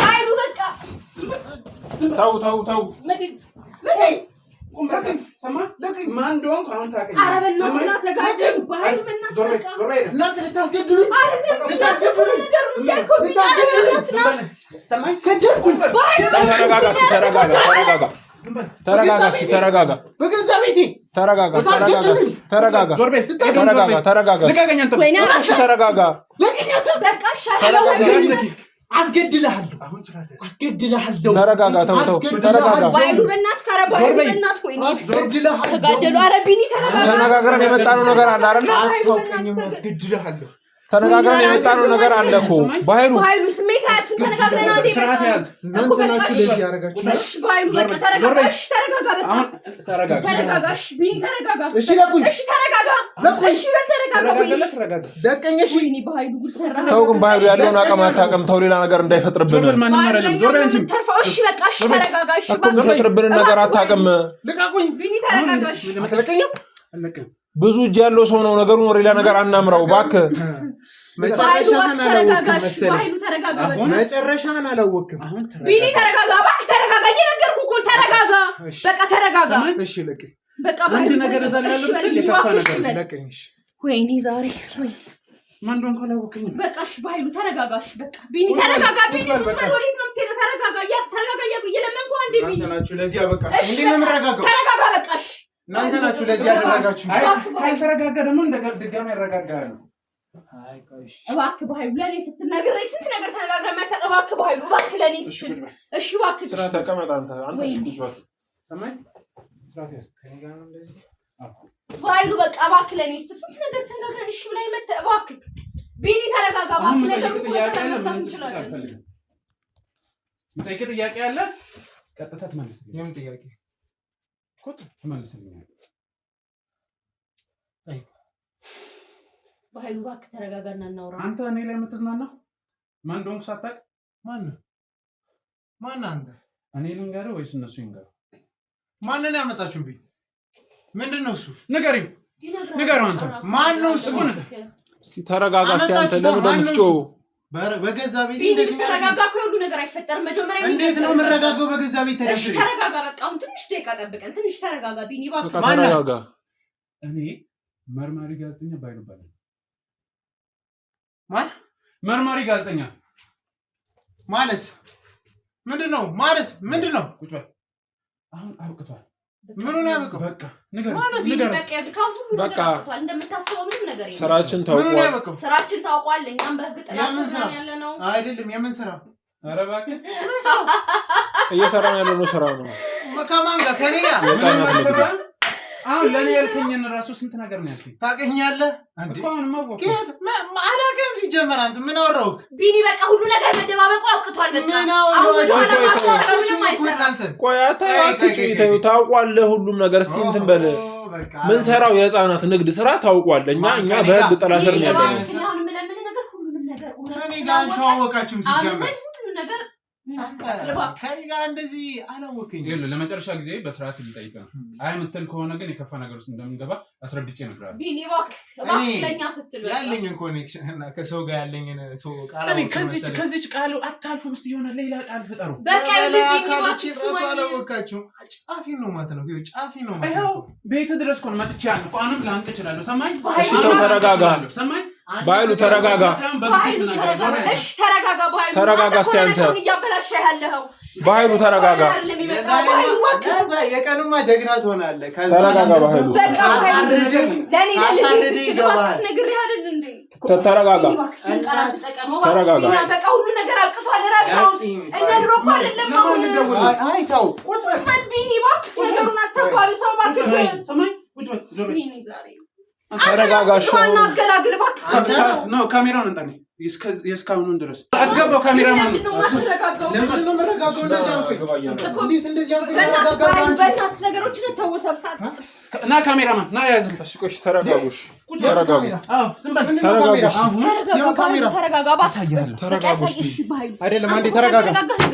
አይሉ በቃ ተው ሰማ ለከኝ ማን እንደሆንኩ አሁን ታውቀኝ ኧረ በእናትህ ተጋደሉ ባይሉ በእናትህ በቃ እናንተ ልታስገድሉኝ ሰማኝ ከደልኩኝ ተረጋጋ በገዛ ቤቴ ተረጋጋ አስገድልሃለሁ ተረጋጋ ተረጋጋ ባይሉ በእናትህ ካረባይሉ በእናትህ ወይ አስገድልሃለሁ ተጋደሉ ኧረ ቢኒ ተረጋጋ ተነጋግረን የመጣነው ነገር አለ አይደል አታውቅኝም አስገድልሃለሁ ተነጋግረን የመጣነው ነገር አለ እኮ ባይሉ ስሜታችን ተነጋግረን አንዴ ስርዓት ያዝ እናንተ ናችሁ ለዚህ ያረጋችሁ እሺ ባይሉ በቃ ተረጋጋ ተረጋጋ ቢኒ ተረጋጋ እሺ ለኩኝ እሺ ተረጋጋ እሺ ተረጋጋ ደቀኝ እሺ ቢኒ ባይሉ ጉሰራ ተው ግን ባይሉ ያለውን አቅም አታውቅም ተው ሌላ ነገር እንዳይፈጥርብን ማንም አይደለም ዞር አንቺ እሺ በቃ እሺ ተረጋጋ እሺ እኮ የሚፈጥርብንን ነገር አታውቅም ልቃቁኝ ቢኒ ተረጋጋ እሺ አትለቀኝም ብዙ እጅ ያለው ሰው ነው ነገሩን ወደ ሌላ ነገር አናምራው እባክህ መጨረሻህን አላወቅም መሰለኝ መጨረሻህን አላወቅም ቢኒ ተረጋጋ እባክህ ተረጋጋ እየነገርኩህ እኮ ተረጋጋ በቃ ተረጋጋ እሺ ለቀኝ በቃ አንድ ነገር እዘላለሁ ብትል የከፋ ነገር ለቀኝ እሺ ወይኔ ዛሬ ወይ ማን እንደሆንኩ አላወቅኝም በቃ እሺ ባይሉ ተረጋጋ እሺ በቃ ቢኒ ተረጋጋ ቢኒ ወዴት ነው የምትሄደው ተረጋጋ እየለመንኩህ አንዴ ቢኒ እናንተ ናችሁ ለዚህ አበቃ እንዴ ነው የምረጋጋው ተረጋጋ በቃ እሺ እናንተ ናችሁ ለዚህ ያደረጋችሁ ካልተረጋጋ ደግሞ ድጋሚ ያረጋጋል አይ ቆይሽ እባክህ ባይሉ ለኔ ስትነግረኝ ስንት ነገር ተነጋግረን መጣ እባክህ ባይሉ እባክህ ለኔ እሺ እባክህ ስራ ተቀመጥ አንተ እሺ ልጅ ወጥ ሰማይ ስራት ያዝ ከኔ ጋር ነው እንደዚህ ባይሉ በቃ እባክህ ለኔ ስንት ነገር ተነጋግረን እሺ ብላኝ መጣ እባክህ ቢኒ ተረጋጋ እባክህ ነገር ምንጠይቅ ጥያቄ አለ ቀጥታ ትመልስልኝ የምን ጥያቄ ኮት ትመልስልኝ አይ ባይሉ እባክህ ተረጋጋና እናውራ አንተ እኔ ላይ የምትዝናናው ማን እንደሆንኩ ሳታውቅ ማን አንተ እኔ ልንገርህ ወይስ እነሱ ይንገሩ ማንን ያመጣችሁብኝ ምንድነው እሱ ንገሪው አንተ ማን ነው እሱ ተረጋጋ እስቲ አንተ ለምን ደምትጮህ በገዛ ቤት እንዴት ተረጋጋ ሁሉ ነገር አይፈጠርም መጀመሪያ እንዴት ነው የምረጋጋው በገዛ ቤት ተደፍሽ ተረጋጋ በቃ አሁን ትንሽ ደቂቃ ጠብቀን ትንሽ ተረጋጋ ቢኒ እባክህ ተረጋጋ እኔ መርማሪ ጋዜጠኛ ባይሉ ባለው ማን መርማሪ ጋዜጠኛ ማለት ምንድነው ቁጭ በል አሁን አውቅቷል ምኑን ያበቃው በቃ ንገር በቃ እንደምታስበው ምንም ነገር የለም ስራችን ታውቋል ስራችን ታውቋል እኛም በህግ ጥላ ያለ ነው አይደለም የምን ስራ ኧረ እባክህ እየሰራን ያለነው ስራ ነው ከማን ጋር ከኔ ጋር አሁን ለኔ ያልከኝን ራሱ ስንት ነገር ነው ያልከኝ ታውቀኛለህ አንዴ እንኳን ማወቅ አላውቅም ሲጀመር አንተ ምን አወራሁት ቢኒ በቃ ሁሉ ነገር መደባበቁ አውቅቷል በቃ ቆይ አታውቃለህ ሁሉም ነገር እስቲ እንትን በል ምን ሰራው የህፃናት ንግድ ስራ ታውቋል። እኛ በህግ ጥላ ስር ነው ያለነው። እኔ ጋር ተዋወቃችሁም ሲጀመር ከኔ እንደዚህ አላወቀኝ። ለመጨረሻ ጊዜ በስርዓት ልጠይቅ ነው። አይ የምትል ከሆነ ግን የከፋ ነገር ውስጥ እንደምንገባ አስረድቼ እነግርሃለሁ። ቢኒ እባክህ ለኛ ስትል ያለኝን ኮኔክሽን እና ከሰው ጋር ያለኝን ሰው ቃል እኔ ከዚች ቃሉ አታልፉም። እስቲ የሆነ ሌላ ቃል ፍጠሩ። በቃ ካለች ራሱ አላወቃችሁም። ጫፊ ነው ማለት ነው። ጫፊ ነው ማለት ነው። ቤት ድረስ ኮን መጥቻ ነው። አሁንም ላንቅ እችላለሁ። ሰማኝ። እሺ ተው ተረጋጋ። ሰማኝ ባይሉ ተረጋጋ። እሺ ተረጋጋ። ተረጋጋ። እስቲ አንተ እያበላሽ ያለኸው ባይሉ ተረጋጋ። ከዛ የቀኑማ ጀግና ትሆናለህ። ከዛ ተረጋጋ። ባይሉ ተረጋጋ። ተረጋጋ። በቃ ሁሉ ነገር አልቅቷል። ራሻው እንደ ድሮ እኮ አይደለም። አይ ተው ቢኒ እባክህ ነገሩን አታባቢ። ሰው እባክህ ሰማኝ። ቁጭ በል ዞር ቢኒ ዛሬ ተረጋጋሽ ነው አገላግል እባክህ ነው ካሜራውን እንጠኔ እስካሁኑን ድረስ አስገባው። ካሜራማን ነው ለምን ነው መረጋጋው? እንደዚህ አንቆይ እንዴት እንደዚህ አንቆይ በእናትህ ነገሮችን ተወሳብሳት እና ካሜራማን ና ያዝም። እሺ ቆይ ተረጋጉሽ። ተረጋጉ። አዎ ዝም በል ተረጋጉሽ። ተረጋጋ አሳያለሁ። ተረጋጉሽ። አይደለም አንዴ ተረጋጋ።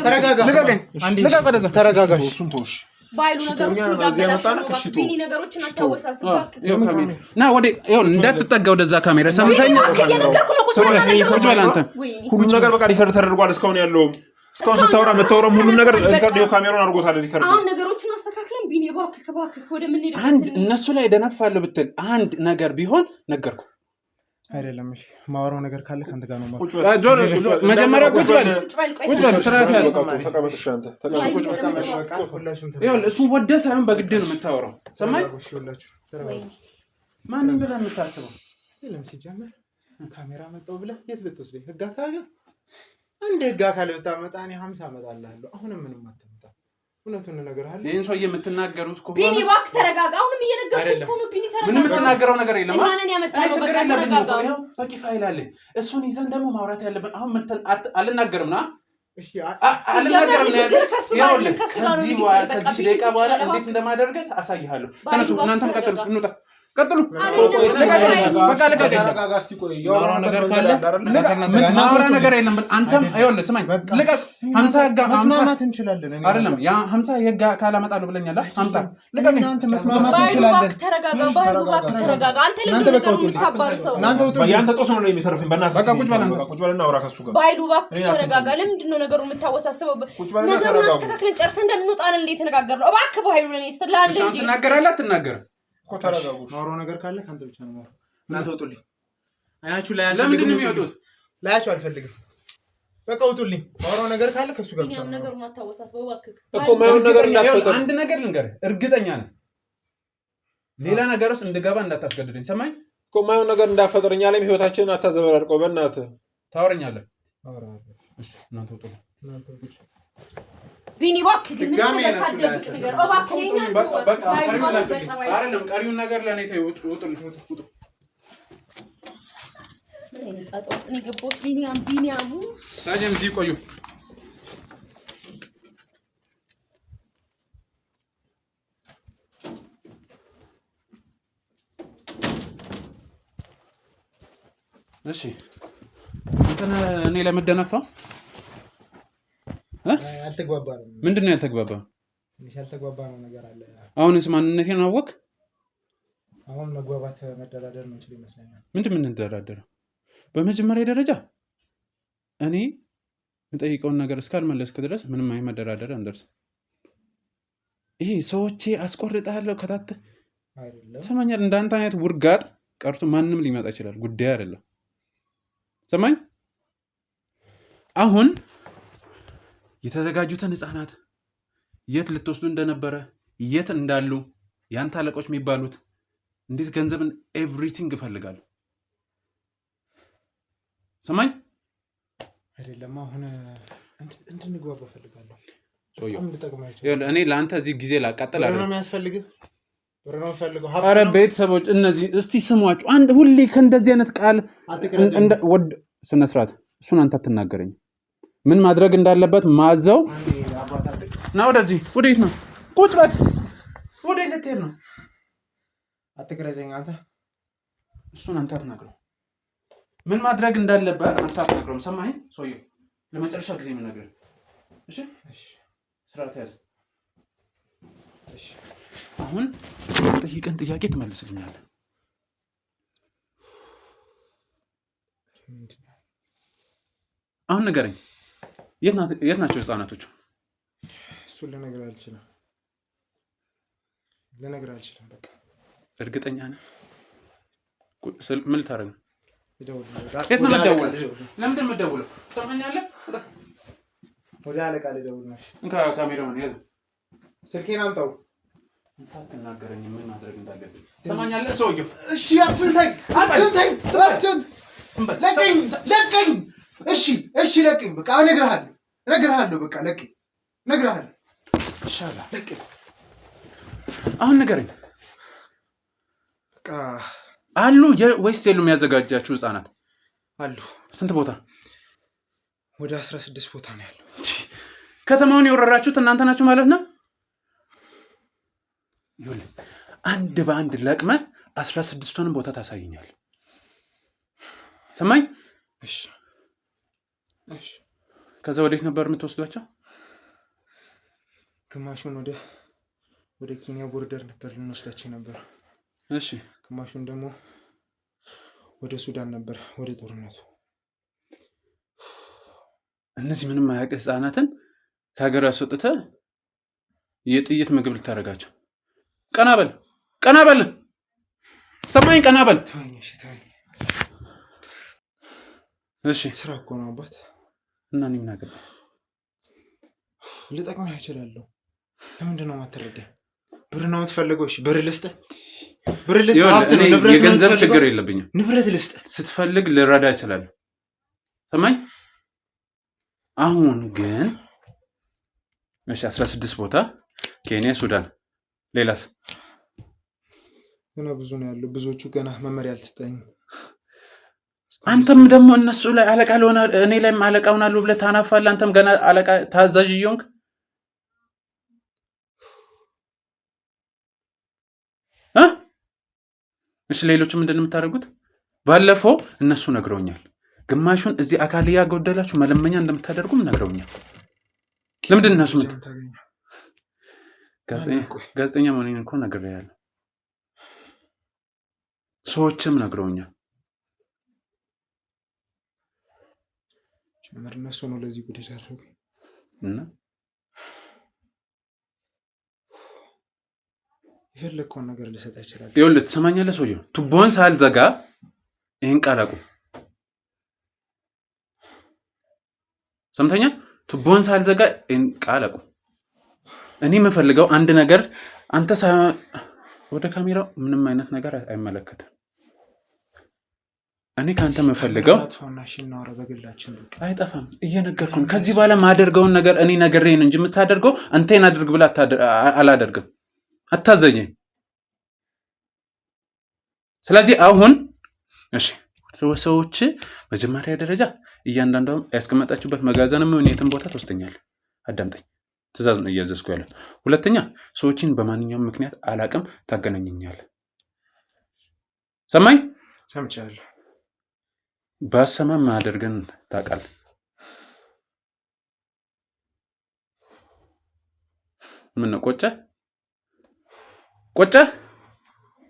ተረጋጋ። ልቀቀኝ። አንዴ ልቀቀኝ። ተረጋጋሽ። እሱን ተውሽ። ባይሉ ነገሮችን ቢኒ ነገሮችን አታወሳስብ እባክህ። ና ወደ ይሁን እንዳትጠጋ ወደዛ ካሜራ ሰምተኛ ሁሉ ነገር በቃ ሪከርድ ተደርጓል። እስካሁን ያለው እስካሁን ስታወራ መታወራ ሁሉ ነገር ሪከርድ ነው። ካሜራውን አድርጎታል ሪከርድ። አሁን ነገሮችን አስተካክለን ቢኒ እባክህ ወደ ምን ሄደ አንድ እነሱ ላይ ደነፋለሁ ብትል አንድ ነገር ቢሆን ነገርኩ አይደለም። እሺ ማወራው ነገር ካለ ካንተ ጋር ነው ማለት መጀመሪያ ቁጭ በል ስራ ያለ ተቀመጥሽ አንተ እሱ ወደ ሳይሆን በግድ ነው የምታወራው። ሰማኝ ማንም ብለህ የምታስበው የለም። ሲጀመር ካሜራ መጣው ብለህ የት ልትወስደኝ? ህግ አካል ጋር አንድ ህግ አካል ብታመጣ እኔ 50 አመጣልሃለሁ። አሁንም ምንም አትመጣ። እውነቱን እነግርሃለሁ። ይሄን ሰው የምትናገሩት ከሆነ ቢኒ እባክህ ተረጋጋ። አሁንም እየነገርኩህ ነው ቢኒ ተረጋጋ። ምንም የምትናገረው ነገር የለም። ማንን ያመጣው? በቃ ተረጋጋ። ይሄው በቂ ፋይል አለ። እሱን ይዘን ደግሞ ማውራት ያለብን አሁን አልናገርምና እሺ አልናገርም ነው ያለው። ከዚህ ደቂቃ በኋላ እንዴት እንደማደርገት አሳይሃለሁ። ተነሱ እናንተም ቀጥሉ። እንውጣ ቀጥሉ። በቃ ልቀቀኝ። ተረጋጋ። እስቲ ቆይ ያወራው ነገር ካለ ማውራ ነገር የለም። አንተም አይወልህ ስማኝ። ልቀቅ። 50 ህግ መስማማት እንችላለን። አይደለም ያ 50 የህግ አካል አመጣለሁ ብለኛል። 50 ልቀቀኝ። አንተ መስማማት እንችላለን። ተረጋጋ። እባክህ ተረጋጋ። አንተ ለምን እንደምታባር ሰው ያንተ ጦስ ነው የሚተርፈኝ። በእናትህ በቃ ቁጭ በል። ቁጭ በልና አውራ ከሱ ጋር ባይሉ እባክህ ተረጋጋ። ለምንድን ነው ነገሩን የምታወሳስበው? ነገሩን አስተካክለን ጨርሰን እንደምንወጣ ነው እንዴ የተነጋገርነው? እባክህ ባይሉ ለኔ ስትላንድ እንጂ ትናገራለህ አትናገርም? ተረጋጉሽ። ማውራው ነገር ካለ ካንተ ብቻ ነው ማውራው። እናንተ ውጡልኝ። አይናችሁ ላይ ለምንድን ነው የሚወጡት? ላያችሁ አልፈልግም። በቃ ውጡልኝ። ማውራው ነገር ካለ ከሱ ጋር ብቻ ነው። ነገሩን አታወሳስበው እባክህ። እኮ ማይሆን ነገር እንዳትፈጠር አንድ ነገር ልንገርህ፣ እርግጠኛ ነኝ ሌላ ነገር ውስጥ እንድገባ እንዳታስገድደኝ። ሰማኝ እኮ ማይሆን ነገር እንዳትፈጠር። እኛ ላይም ህይወታችንን አታዘበራርቀው። በእናትህ ታወራኛለህ። እሺ እናንተ ውጡልኝ። ቢኒ እባክህ ግን ተሳደብክ ነገር እባክህ የኛን አይደለም ቀሪውን ነገር ለኔ ተይው። ውጡልኝ። ምን አይነት ጣጣ ውስጥ ነው የገባሁት? ቢኒያም ሳጀም እዚህ ቆዩ። እሺ እንትን እኔ ለመደነፋ አልተግባባንም። ምንድን ነው ያልተግባባ? ያልተግባባነው ነገር አለ። አሁንስ ማንነቴን አወቅ? አሁን መግባባት መደራደር ነው እንችል ይመስለኛል። ምንድን የምንደራደረው? በመጀመሪያ ደረጃ እኔ የምጠይቀውን ነገር እስካልመለስክ ድረስ ምንም አይነት መደራደር አንደርስም። ይሄ ሰዎቼ አስቆርጣለሁ ከታት አይደለም። ሰማኛል። እንዳንተ አይነት ውርጋጥ ቀርቶ ማንም ሊመጣ ይችላል። ጉዳይ አይደለም። ሰማኝ። አሁን የተዘጋጁትን ህፃናት የት ልትወስዱ እንደነበረ የት እንዳሉ ያንተ አለቆች የሚባሉት እንዴት ገንዘብን ኤቭሪቲንግ እፈልጋለሁ። ሰማኝ አይደለም። አሁን እንድንግባባ እፈልጋለሁ። እኔ ለአንተ እዚህ ጊዜ ላቃጥል አይደለም። ነው የሚያስፈልግህ? ኧረ ቤተሰቦች እነዚህ እስቲ ስሟቸው። አንድ ሁሌ ከእንደዚህ አይነት ቃል ስነ ስርዓት እሱን አንተ አትናገረኝ። ምን ማድረግ እንዳለበት ማዘው ና። ወደዚህ ወዴት ነው? ቁጭ በል። ወዴት ልትሄድ ነው? አትቅረጸኝ አንተ። እሱን አንተ አትነግረው። ምን ማድረግ እንዳለበት አንተ አትነግረውም። ሰማኸኝ? ሰውዬው ለመጨረሻ ጊዜ ምን ነገር እሺ፣ ስርዓት ያዝ። እሺ፣ አሁን ጠይቀን ጥያቄ ትመልስልኛለህ። አሁን ንገረኝ፣ የት ናቸው ህፃናቶቹ? እሱን ልነግርህ አልችልም። በቃ እርግጠኛ ነህ? ምን ልታደርግ ነው? የት ነው የምትደውለው? ለምንድን ነው የምትደውለው? ትሰማኛለህ? ወደ አለቃ ልደውል ነው። ካሜራውን ያዝ። ስልኬን አምጣው። አትናገረኝ ምን ማድረግ እንዳለብኝ። ትሰማኛለህ ሰውዬው? እሺ፣ አትንተኝ። ለቀኝ። እሺ፣ ለቀኝ። በቃ እነግርሃለሁ። በቃ ለቀኝ፣ እነግርሃለሁ። ይሻላል። ለቀኝ። አሁን ንገረኝ። በቃ አሉ ወይስ የሉም? ያዘጋጃችሁ ህፃናት አሉ። ስንት ቦታ? ወደ 16 ቦታ ነው ያለው። ከተማውን የወረራችሁት እናንተ ናችሁ ማለት ነው? ይኸውልህ አንድ በአንድ ለቅመህ 16ቱንም ቦታ ታሳይኛል። ሰማኝ? እሺ። ከዛ ወዴት ነበር የምትወስዷቸው? ግማሹን ወደ ኬንያ ቦርደር ነበር ልንወስዳቸው ነበር። እሺ። ግማሹን ደግሞ ወደ ሱዳን ነበር፣ ወደ ጦርነቱ። እነዚህ ምንም አያውቅ ህፃናትን ከሀገር አስወጥተህ የጥይት ምግብ ልታደርጋቸው? ቀና በል። ሰማኝ? ቀና በል። እሺ። ስራ እኮ ነው አባት። እና እኔ ምን አገባኝ? ልጠቅምህ እችላለሁ። ለምንድን ነው የማትረዳኝ? ብር ነው የምትፈልገው? እሺ፣ ብር ልስጥህ። የገንዘብ ችግር የለብኝም። ንብረት ልስጥህ። ስትፈልግ ልረዳ እችላለሁ። ሰማኝ? አሁን ግን እሺ፣ 16 ቦታ ኬንያ፣ ሱዳን፣ ሌላስ? ገና ብዙ ነው ያለው። ብዙዎቹ ገና መመሪያ አልተሰጠኝም። አንተም ደግሞ እነሱ ላይ አለቃ ለሆነ እኔ ላይም አለቃ ሆናለሁ ብለህ ታናፋለህ። አንተም ገና አለቃ ታዛዥ እየሆንክ እሺ። ሌሎቹ ምንድን ነው የምታደርጉት? ባለፈው እነሱ ነግረውኛል። ግማሹን እዚህ አካል ያጎደላችሁ መለመኛ እንደምታደርጉም ነግረውኛል። ለምንድን እነሱ ጋዜጠኛ መሆኔን እኮ ነግሬያለሁ። ሰዎችም ነግረውኛል። እነሱ ነው ለዚህ ጉዳይ ያደረጉ እና የፈለግከውን ነገር ልሰጥ ይችላል። ይኸውልህ ትሰማኛለህ? ሰውዬው ቱቦን ሳልዘጋ ይህን ቃል አቁም። ሰምተኛ? ቱቦን ሳልዘጋ ይህን ቃል አቁም። እኔ የምፈልገው አንድ ነገር አንተ ወደ ካሜራው ምንም አይነት ነገር አይመለከትም። እኔ ከአንተ የምፈልገው አይጠፋም። እየነገርኩህ ከዚህ በኋላ ማደርገውን ነገር እኔ ነግሬህ እንጂ የምታደርገው አንተን አድርግ ብለህ አላደርግም። አታዘኘኝ። ስለዚህ አሁን እሺ፣ ሰዎች መጀመሪያ ደረጃ እያንዳንዷም ያስቀመጣችሁበት መጋዘንም ምን የትም ቦታ ትወስደኛለህ። አዳምጠኝ፣ ትእዛዝ ነው እያዘዝኩ ያለው። ሁለተኛ ሰዎችን በማንኛውም ምክንያት አላቅም ታገናኘኛለህ። ሰማኝ? ሰምቻለሁ። ባሰማም አድርገን ታውቃለህ። ምን ነው ቆጨ?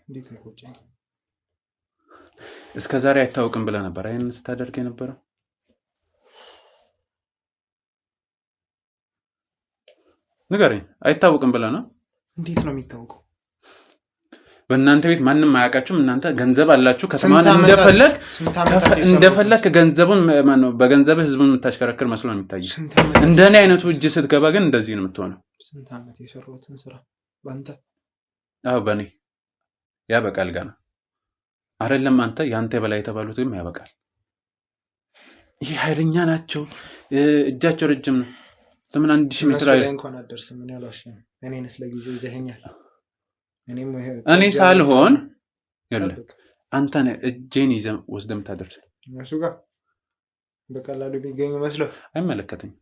እንዴት አይቆጨኝ? እስከ ዛሬ አይታወቅም ብለህ ነበር አይን ስታደርግ የነበረው። ንገረኝ። አይታወቅም ብለህ ነው? እንዴት ነው የሚታወቀው? በእናንተ ቤት ማንም አያውቃችሁም። እናንተ ገንዘብ አላችሁ። ከተማን እንደፈለክ ገንዘቡን በገንዘብህ ህዝቡን የምታሽከረክር መስሎ ነው የሚታየው። እንደኔ አይነቱ እጅ ስትገባ ግን እንደዚህ ነው የምትሆነው። ስንት ዓመት የሰራሁትን ስራ በአንተ በእኔ ያበቃል። ገና አይደለም አንተ ያንተ በላይ የተባሉት ግን ያበቃል። ይሄ ኃይለኛ ናቸው፣ እጃቸው ረጅም ነው። ለምን 1000 ሜትር ላይ እንኳን አደርስም። ምን ያላሽ እኔንስ ለጊዜው ይዘኸኛል። እኔ ሳልሆን አንተ ነህ እጄን ይዘህ ወስደህ የምታደርስ። እሱ ጋር በቀላሉ ቢገኙ መስሎ አይመለከተኝም።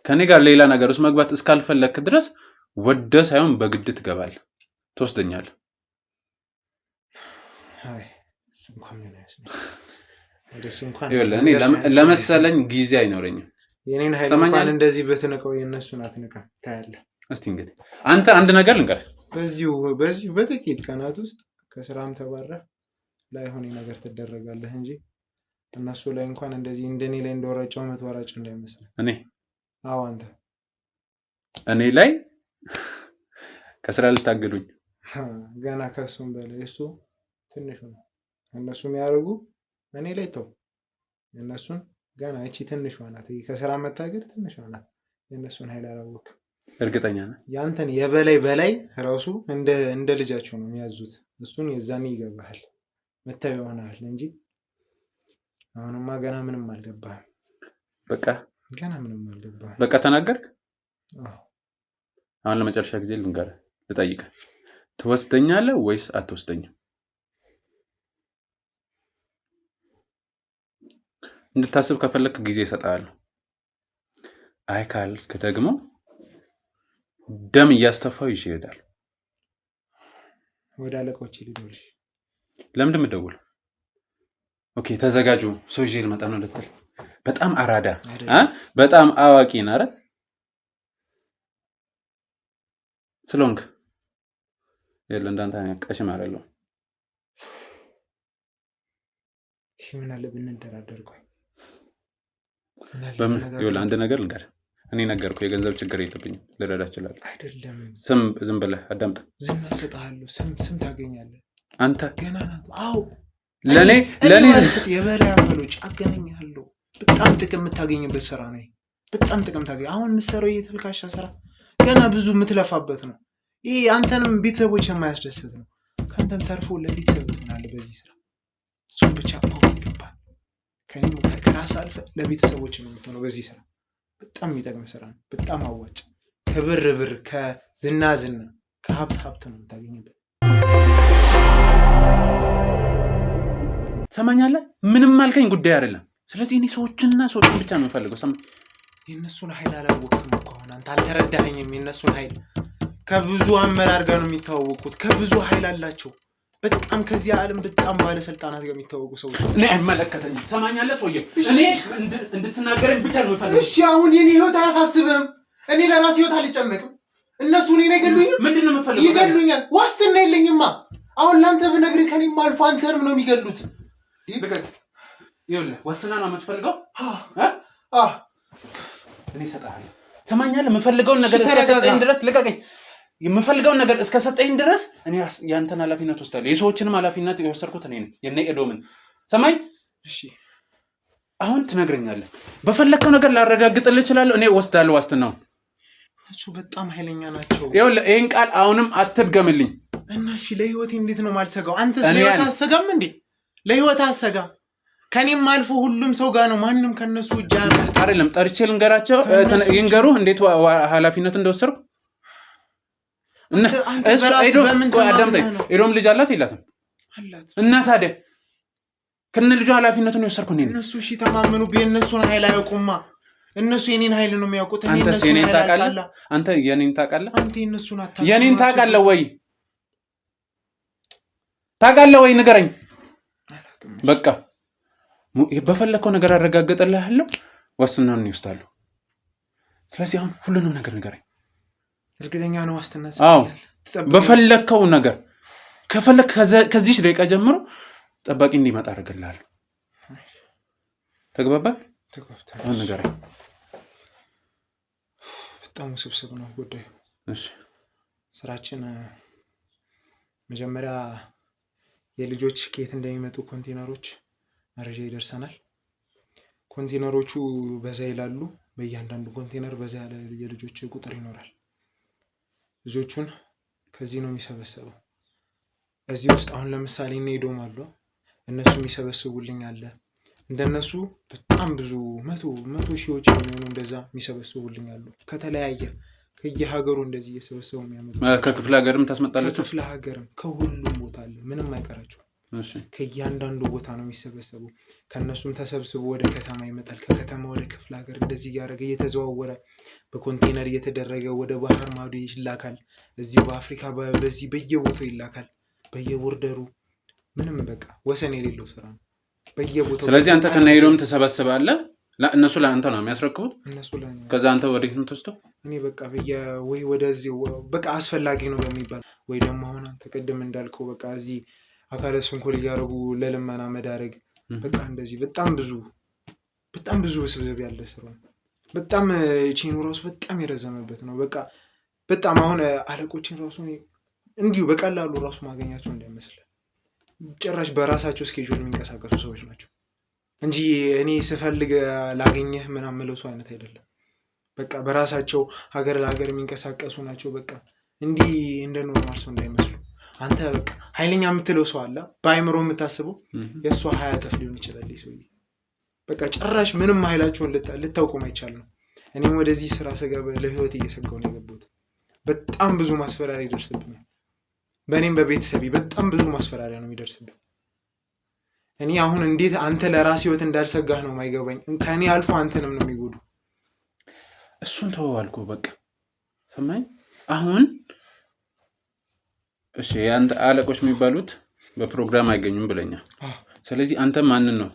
ከኔ ጋር ሌላ ነገር ውስጥ መግባት እስካልፈለክ ድረስ ወደ ሳይሆን በግድ ትገባለህ፣ ትወስደኛለህ። አይ እንኳን ምን ያስነ ወደሱ እንኳን እኔ ለመሰለኝ ጊዜ አይኖረኝም የኔን ኃይል እንኳን እንደዚህ በተነቀው የነሱን አትነቀም ታያለህ እስቲ እንግዲህ አንተ አንድ ነገር ልንገር በዚሁ በጥቂት ቀናት ውስጥ ከስራም ተባረህ ላይሆን ነገር ተደረጋለህ እንጂ እነሱ ላይ እንኳን እንደዚህ እንደኔ ላይ እንደወራጨው መተወራጭ እንዳይመስል አዎ አንተ እኔ ላይ ከስራ ልታገዱኝ ገና ከሱም በላይ እሱ ትንሽ ነው እነሱ የሚያርጉ እኔ ላይ ተው እነሱን ገና እቺ ትንሽ ዋናት ከስራ መታገድ ትንሽ ዋናት የነሱን ኃይል አላወቅ እርግጠኛ ነኝ ያንተን የበላይ ራሱ እንደ ልጃቸው ነው የሚያዙት እሱን የዛኔ ይገባሃል መታየው ይሆናል እንጂ አሁንማ ገና ምንም አልገባህም በቃ ገና ምንም አልገባህም በቃ ተናገርክ አሁን ለመጨረሻ ጊዜ ልጠይቅ ትወስደኛለህ ወይስ አትወስደኝም እንድታስብ ከፈለክ ጊዜ እሰጥሃለሁ አይ ካልክ ደግሞ ደም እያስተፋው ይሄዳል ወደ አለቆች ሊደውልሽ ለምን እንደምደውል ኦኬ ተዘጋጁ ሰው ይዤ ልመጣ ነው ልትል በጣም አራዳ በጣም አዋቂ ነህ አይደል ስለሆንክ የለ እንዳንተ ቀሽም አይደለም እሺ ምን አለ ብንደራደር ቆይ በምን ይኸውልህ አንድ ነገር ልንገር እኔ ነገርኩ የገንዘብ ችግር የለብኝም ልረዳ እችላለሁ አይደለም ዝም ብለህ አዳምጥ ዝም ሰጣለሁ ስም ታገኛለህ አንተ ገና ናት አዎ ለኔ የበላይ አካሎች አገናኛለሁ በጣም ጥቅም የምታገኝበት ስራ ነው በጣም ጥቅም ታገኝ አሁን ምሰረው የተልካሻ ስራ ገና ብዙ የምትለፋበት ነው ይሄ አንተንም ቤተሰቦች የማያስደስት ነው ካንተም ተርፎ ለቤተሰብ ይሆናል በዚህ ስራ እሱ ብቻ ማወቅ ይገባል ከኔም ከራስ አልፈ ለቤተሰቦች ነው የምትሆነው በዚህ ስራ በጣም የሚጠቅም ስራ ነው በጣም አዋጭ ከብር ከዝና ከሀብት ነው የምታገኝበት ሰማኛለህ ምንም አልከኝ ጉዳይ አይደለም ስለዚህ እኔ ሰዎችን ብቻ ነው የምፈልገው የነሱን ኃይል አላወቅም እኮ አንተ አልተረዳኸኝም የነሱን ኃይል ከብዙ አመራር ጋር ነው የሚተዋወቁት ከብዙ ኃይል አላቸው በጣም ከዚህ ዓለም በጣም ባለስልጣናት ጋር የሚተዋወቁ ሰዎች እኔ አይመለከተኝም ሰማኛለህ ሰውዬው እኔ እንድትናገረኝ ብቻ ነው የምፈልገው እሺ አሁን የኔ ህይወት አያሳስብህም እኔ ለራሴ ህይወት አልጨነቅም እነሱ እኔን አይገሉኝም ምንድነው የምፈልገው ይገሉኛል ዋስትና የለኝማ አሁን ላንተ ብነግርህ ከኔም አልፎ አንተንም ነው የሚገሉት ይኸውልህ ዋስትና ነው የምትፈልገው እኔ እሰጥሃለሁ ሰማኛለህ የምፈልገውን ነገር እስከሰጠኝ ድረስ ልቀቀኝ የምፈልገውን ነገር እስከሰጠኝ ድረስ እኔ ያንተን ኃላፊነት ወስዳለሁ የሰዎችንም ኃላፊነት የወሰድኩት እኔ ነኝ የነ ኤዶምን ሰማኝ እሺ አሁን ትነግረኛለህ በፈለከው ነገር ላረጋግጥልህ እችላለሁ እኔ ወስዳለሁ ዋስትናውን እሱ በጣም ኃይለኛ ናቸው ይኸውልህ ይሄን ቃል አሁንም አትድገምልኝ እና እሺ ለህይወቴ እንዴት ነው ማልሰጋው አንተስ ለህይወት አሰጋም እንዴ ለህይወት አሰጋ ከኔም አልፎ ሁሉም ሰው ጋር ነው ማንንም ከነሱ ጃር አይደለም ጠርቼ ልንገራቸው ይንገሩ እንዴት ኃላፊነት እንደወሰድኩ እና እሱ ኤዶም ልጅ አላት የላትም እና ታዲያ ከነ ልጇ ኃላፊነቱን የወሰድኩ ነኝ እነሱ እሺ ተማመኑ በእነሱን ኃይል አያውቁማ እነሱ የኔን ኃይል ነው የሚያውቁት አንተ የኔን ታውቃለህ አንተ የኔን ታውቃለህ አንተ የነሱን አታውቃለህ የኔን ታውቃለህ ወይ ንገረኝ በቃ በፈለከው ነገር አረጋግጥልሃለሁ ዋስትናውን ይወስዳለሁ ስለዚህ አሁን ሁሉንም ነገር ንገረኝ እርግጠኛ ነው ዋስትና አዎ በፈለከው ነገር ከፈለክ ከዚህ ደቂቃ ጀምሮ ጠባቂ እንዲመጣ አድርግልሃለሁ ተግባባን አሁን ንገረኝ በጣም ውስብስብ ነው ጉዳዩ እሺ ስራችን መጀመሪያ የልጆች ከየት እንደሚመጡ ኮንቴነሮች መረጃ ይደርሰናል ኮንቴነሮቹ በዛ ይላሉ በእያንዳንዱ ኮንቴነር በዛ ያለ የልጆች ቁጥር ይኖራል ልጆቹን ከዚህ ነው የሚሰበሰበው እዚህ ውስጥ አሁን ለምሳሌ እነ ኤዶም አሉ እነሱ የሚሰበስቡልኝ አለ እንደነሱ በጣም ብዙ መቶ ሺዎች የሚሆኑ እንደዛ የሚሰበስቡልኝ አሉ ከተለያየ ከየሀገሩ እንደዚህ እየሰበሰቡ የሚያመጡ ከክፍለ ሀገርም ታስመጣላችሁ ከክፍለ ሀገርም ከሁሉም ቦታ አለ ምንም አይቀራቸው ከእያንዳንዱ ቦታ ነው የሚሰበሰቡ ከነሱም ተሰብስቦ ወደ ከተማ ይመጣል ከከተማ ወደ ክፍለ ሀገር እንደዚህ ያደረገ እየተዘዋወረ በኮንቴነር እየተደረገ ወደ ባህር ማዶ ይላካል እዚሁ በአፍሪካ በዚህ በየቦታው ይላካል በየቦርደሩ ምንም በቃ ወሰን የሌለው ስራ ነው በየቦታው። ስለዚህ አንተ ከነሄዶም ተሰበስባለህ እነሱ ለአንተ ነው የሚያስረክቡት እነሱ ለኔ ከዛ አንተ ወዴት ነው የምትወስደው? እኔ በቃ ወይ ወደዚህ በቃ አስፈላጊ ነው በሚባል ወይ ደግሞ አሁን አንተ ቅድም እንዳልከው በቃ እዚህ አካለ ስንኩል እያደረጉ ለልመና መዳረግ በቃ እንደዚህ በጣም ብዙ ውስብስብ ያለ ስራ ነው። በጣም ቼኑ ራሱ በጣም የረዘመበት ነው። በቃ በጣም አሁን አለቆችን ራሱ እንዲሁ በቀላሉ ራሱ ማገኛቸው እንዳይመስል ጭራሽ በራሳቸው ስኬጁል የሚንቀሳቀሱ ሰዎች ናቸው እንጂ እኔ ስፈልግ ላገኘህ ምናምን የምለው ሰው አይነት አይደለም። በቃ በራሳቸው ሀገር ለሀገር የሚንቀሳቀሱ ናቸው። በቃ እንዲህ እንደ ኖርማል ሰው እንዳይመስሉ። አንተ በቃ ኃይለኛ የምትለው ሰው አለ በአይምሮ የምታስበው የእሷ 20 እጥፍ ሊሆን ይችላል ሰውዬ። በቃ ጭራሽ ምንም ኃይላቸውን ልታውቁም አይቻልም። እኔም ወደዚህ ስራ ስገባ ለህይወት እየሰጋሁ ነው የገባሁት። በጣም ብዙ ማስፈራሪያ ይደርስብኛል። በእኔም በቤተሰቤ በጣም ብዙ ማስፈራሪያ ነው የሚደርስብኝ። እኔ አሁን እንዴት አንተ ለራስ ህይወት እንዳልሰጋህ ነው የማይገባኝ። ከኔ አልፎ አንተንም ነው የሚጎዱ። እሱን ተዋልኩ በቃ ሰማኝ። አሁን እሺ አንተ አለቆች የሚባሉት በፕሮግራም አይገኙም ብለኛል። ስለዚህ አንተ ማንን ነው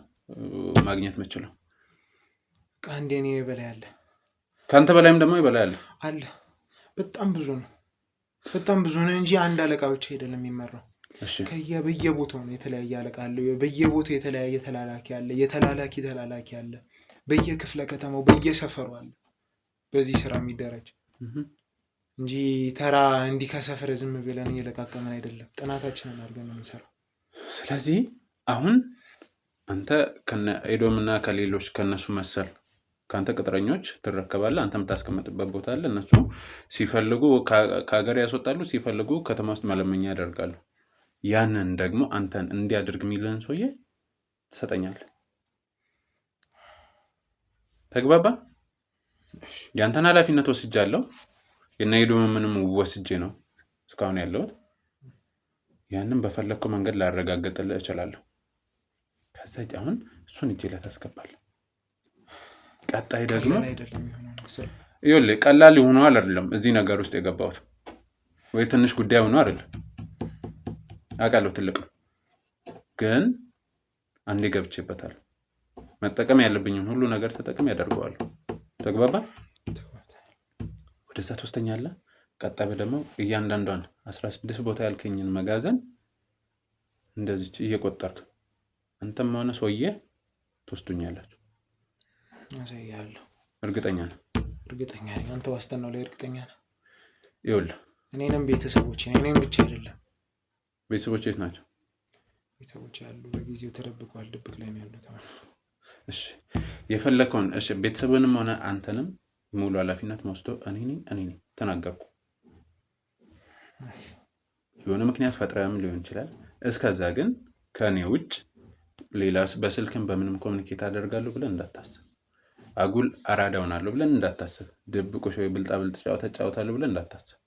ማግኘት የምትችለው? ካንዴ እኔ በላይ አለ ካንተ በላይም ደግሞ ይበላይ አለ። በጣም ብዙ ነው እንጂ አንድ አለቃ ብቻ አይደለም የሚመራው። በየቦታው ነው የተለያየ አለቃ አለ። በየቦታው የተለያየ ተላላኪ አለ። ተላላኪ አለ። በየክፍለ ከተማው በየሰፈሩ አለ በዚህ ስራ የሚደራጅ እንጂ ተራ እንዲህ ከሰፈር ዝም ብለን እየለቃቀመን አይደለም። ጥናታችንን አድርገን ነው የምንሰራው። ስለዚህ አሁን አንተ ከኤዶምና ከሌሎች ከነሱ መሰል ካንተ ቅጥረኞች ትረከባለህ። አንተ የምታስቀምጥበት ቦታ አለ። እነሱ ሲፈልጉ ከሀገር ያስወጣሉ፣ ሲፈልጉ ከተማ ውስጥ መለመኛ ያደርጋሉ። ያንን ደግሞ አንተን እንዲያደርግ የሚልህን ሰውዬ ትሰጠኛለህ። ተግባባ? ያንተን ኃላፊነት ወስጃለሁ። የናይዶም ምንም ወስጄ ነው እስካሁን ያለሁት። ያንን በፈለግከው መንገድ ላረጋግጥልህ እችላለሁ። ከዛ አሁን እሱን እጄ ላይ ታስገባለህ። ቀጣይ ደግሞ ይኸውልህ ቀላል ሆኖ አይደለም እዚህ ነገር ውስጥ የገባሁት፣ ወይ ትንሽ ጉዳይ ሆኖ አይደለም አውቃለሁ። ትልቅ ግን አንዴ ገብቼበታል። መጠቀም ያለብኝን ሁሉ ነገር ተጠቅም ያደርገዋል። ተግባባ? ወደዛ ትወስደኛለህ። ቀጣይ ደግሞ እያንዳንዷን 16 ቦታ ያልከኝን መጋዘን እንደዚህ እየቆጠርክ አንተም ሆነ ሰውዬ ትወስዱኛላችሁ። አሳያለሁ። እርግጠኛ ነኝ። አንተ ዋስተናው ላይ እርግጠኛ ነህ? ይኸውልህ እኔንም ቤተሰቦቼን እኔም ብቻ አይደለም። ቤተሰቦች የት ናቸው? ቤተሰቦች ያሉ በጊዜው ተደብቀዋል። ድብቅ ላይ ነው ያሉት። እሺ የፈለከውን እሺ ቤተሰብንም ሆነ አንተንም ሙሉ ኃላፊነት ወስዶ እኔ ነኝ ተናገርኩ። የሆነ ምክንያት ፈጥረም ሊሆን ይችላል። እስከዛ ግን ከኔ ውጭ ሌላስ በስልክም በምንም ኮሙኒኬት አደርጋለሁ ብለን እንዳታስብ። አጉል አራዳውናለሁ ብለን እንዳታስብ። ድብቆሽ ወይ ብልጣብልጥ ተጫውታለሁ ብለን እንዳታስብ።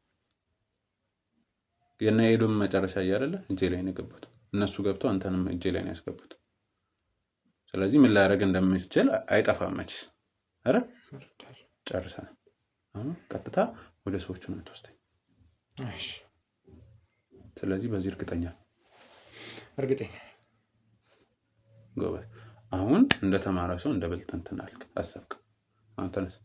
የና ኤዶም መጨረሻ ያያለ እጄ ላይ ነው የገቡት። እነሱ ገብተው አንተንም እጄ ላይ ነው ያስገቡት። ስለዚህ ምን ላደርግ እንደምችል አይጠፋም መቼስ። አረ ጨርሰናል። አሁን ቀጥታ ወደ ሰዎቹ ነው የምትወስደኝ። እሺ ስለዚህ በዚህ እርግጠኛ ጎበዝ። አሁን እንደ ተማረ ሰው እንደ ብልጥ እንትን አልክ አሰብክ። አሁን ተነስ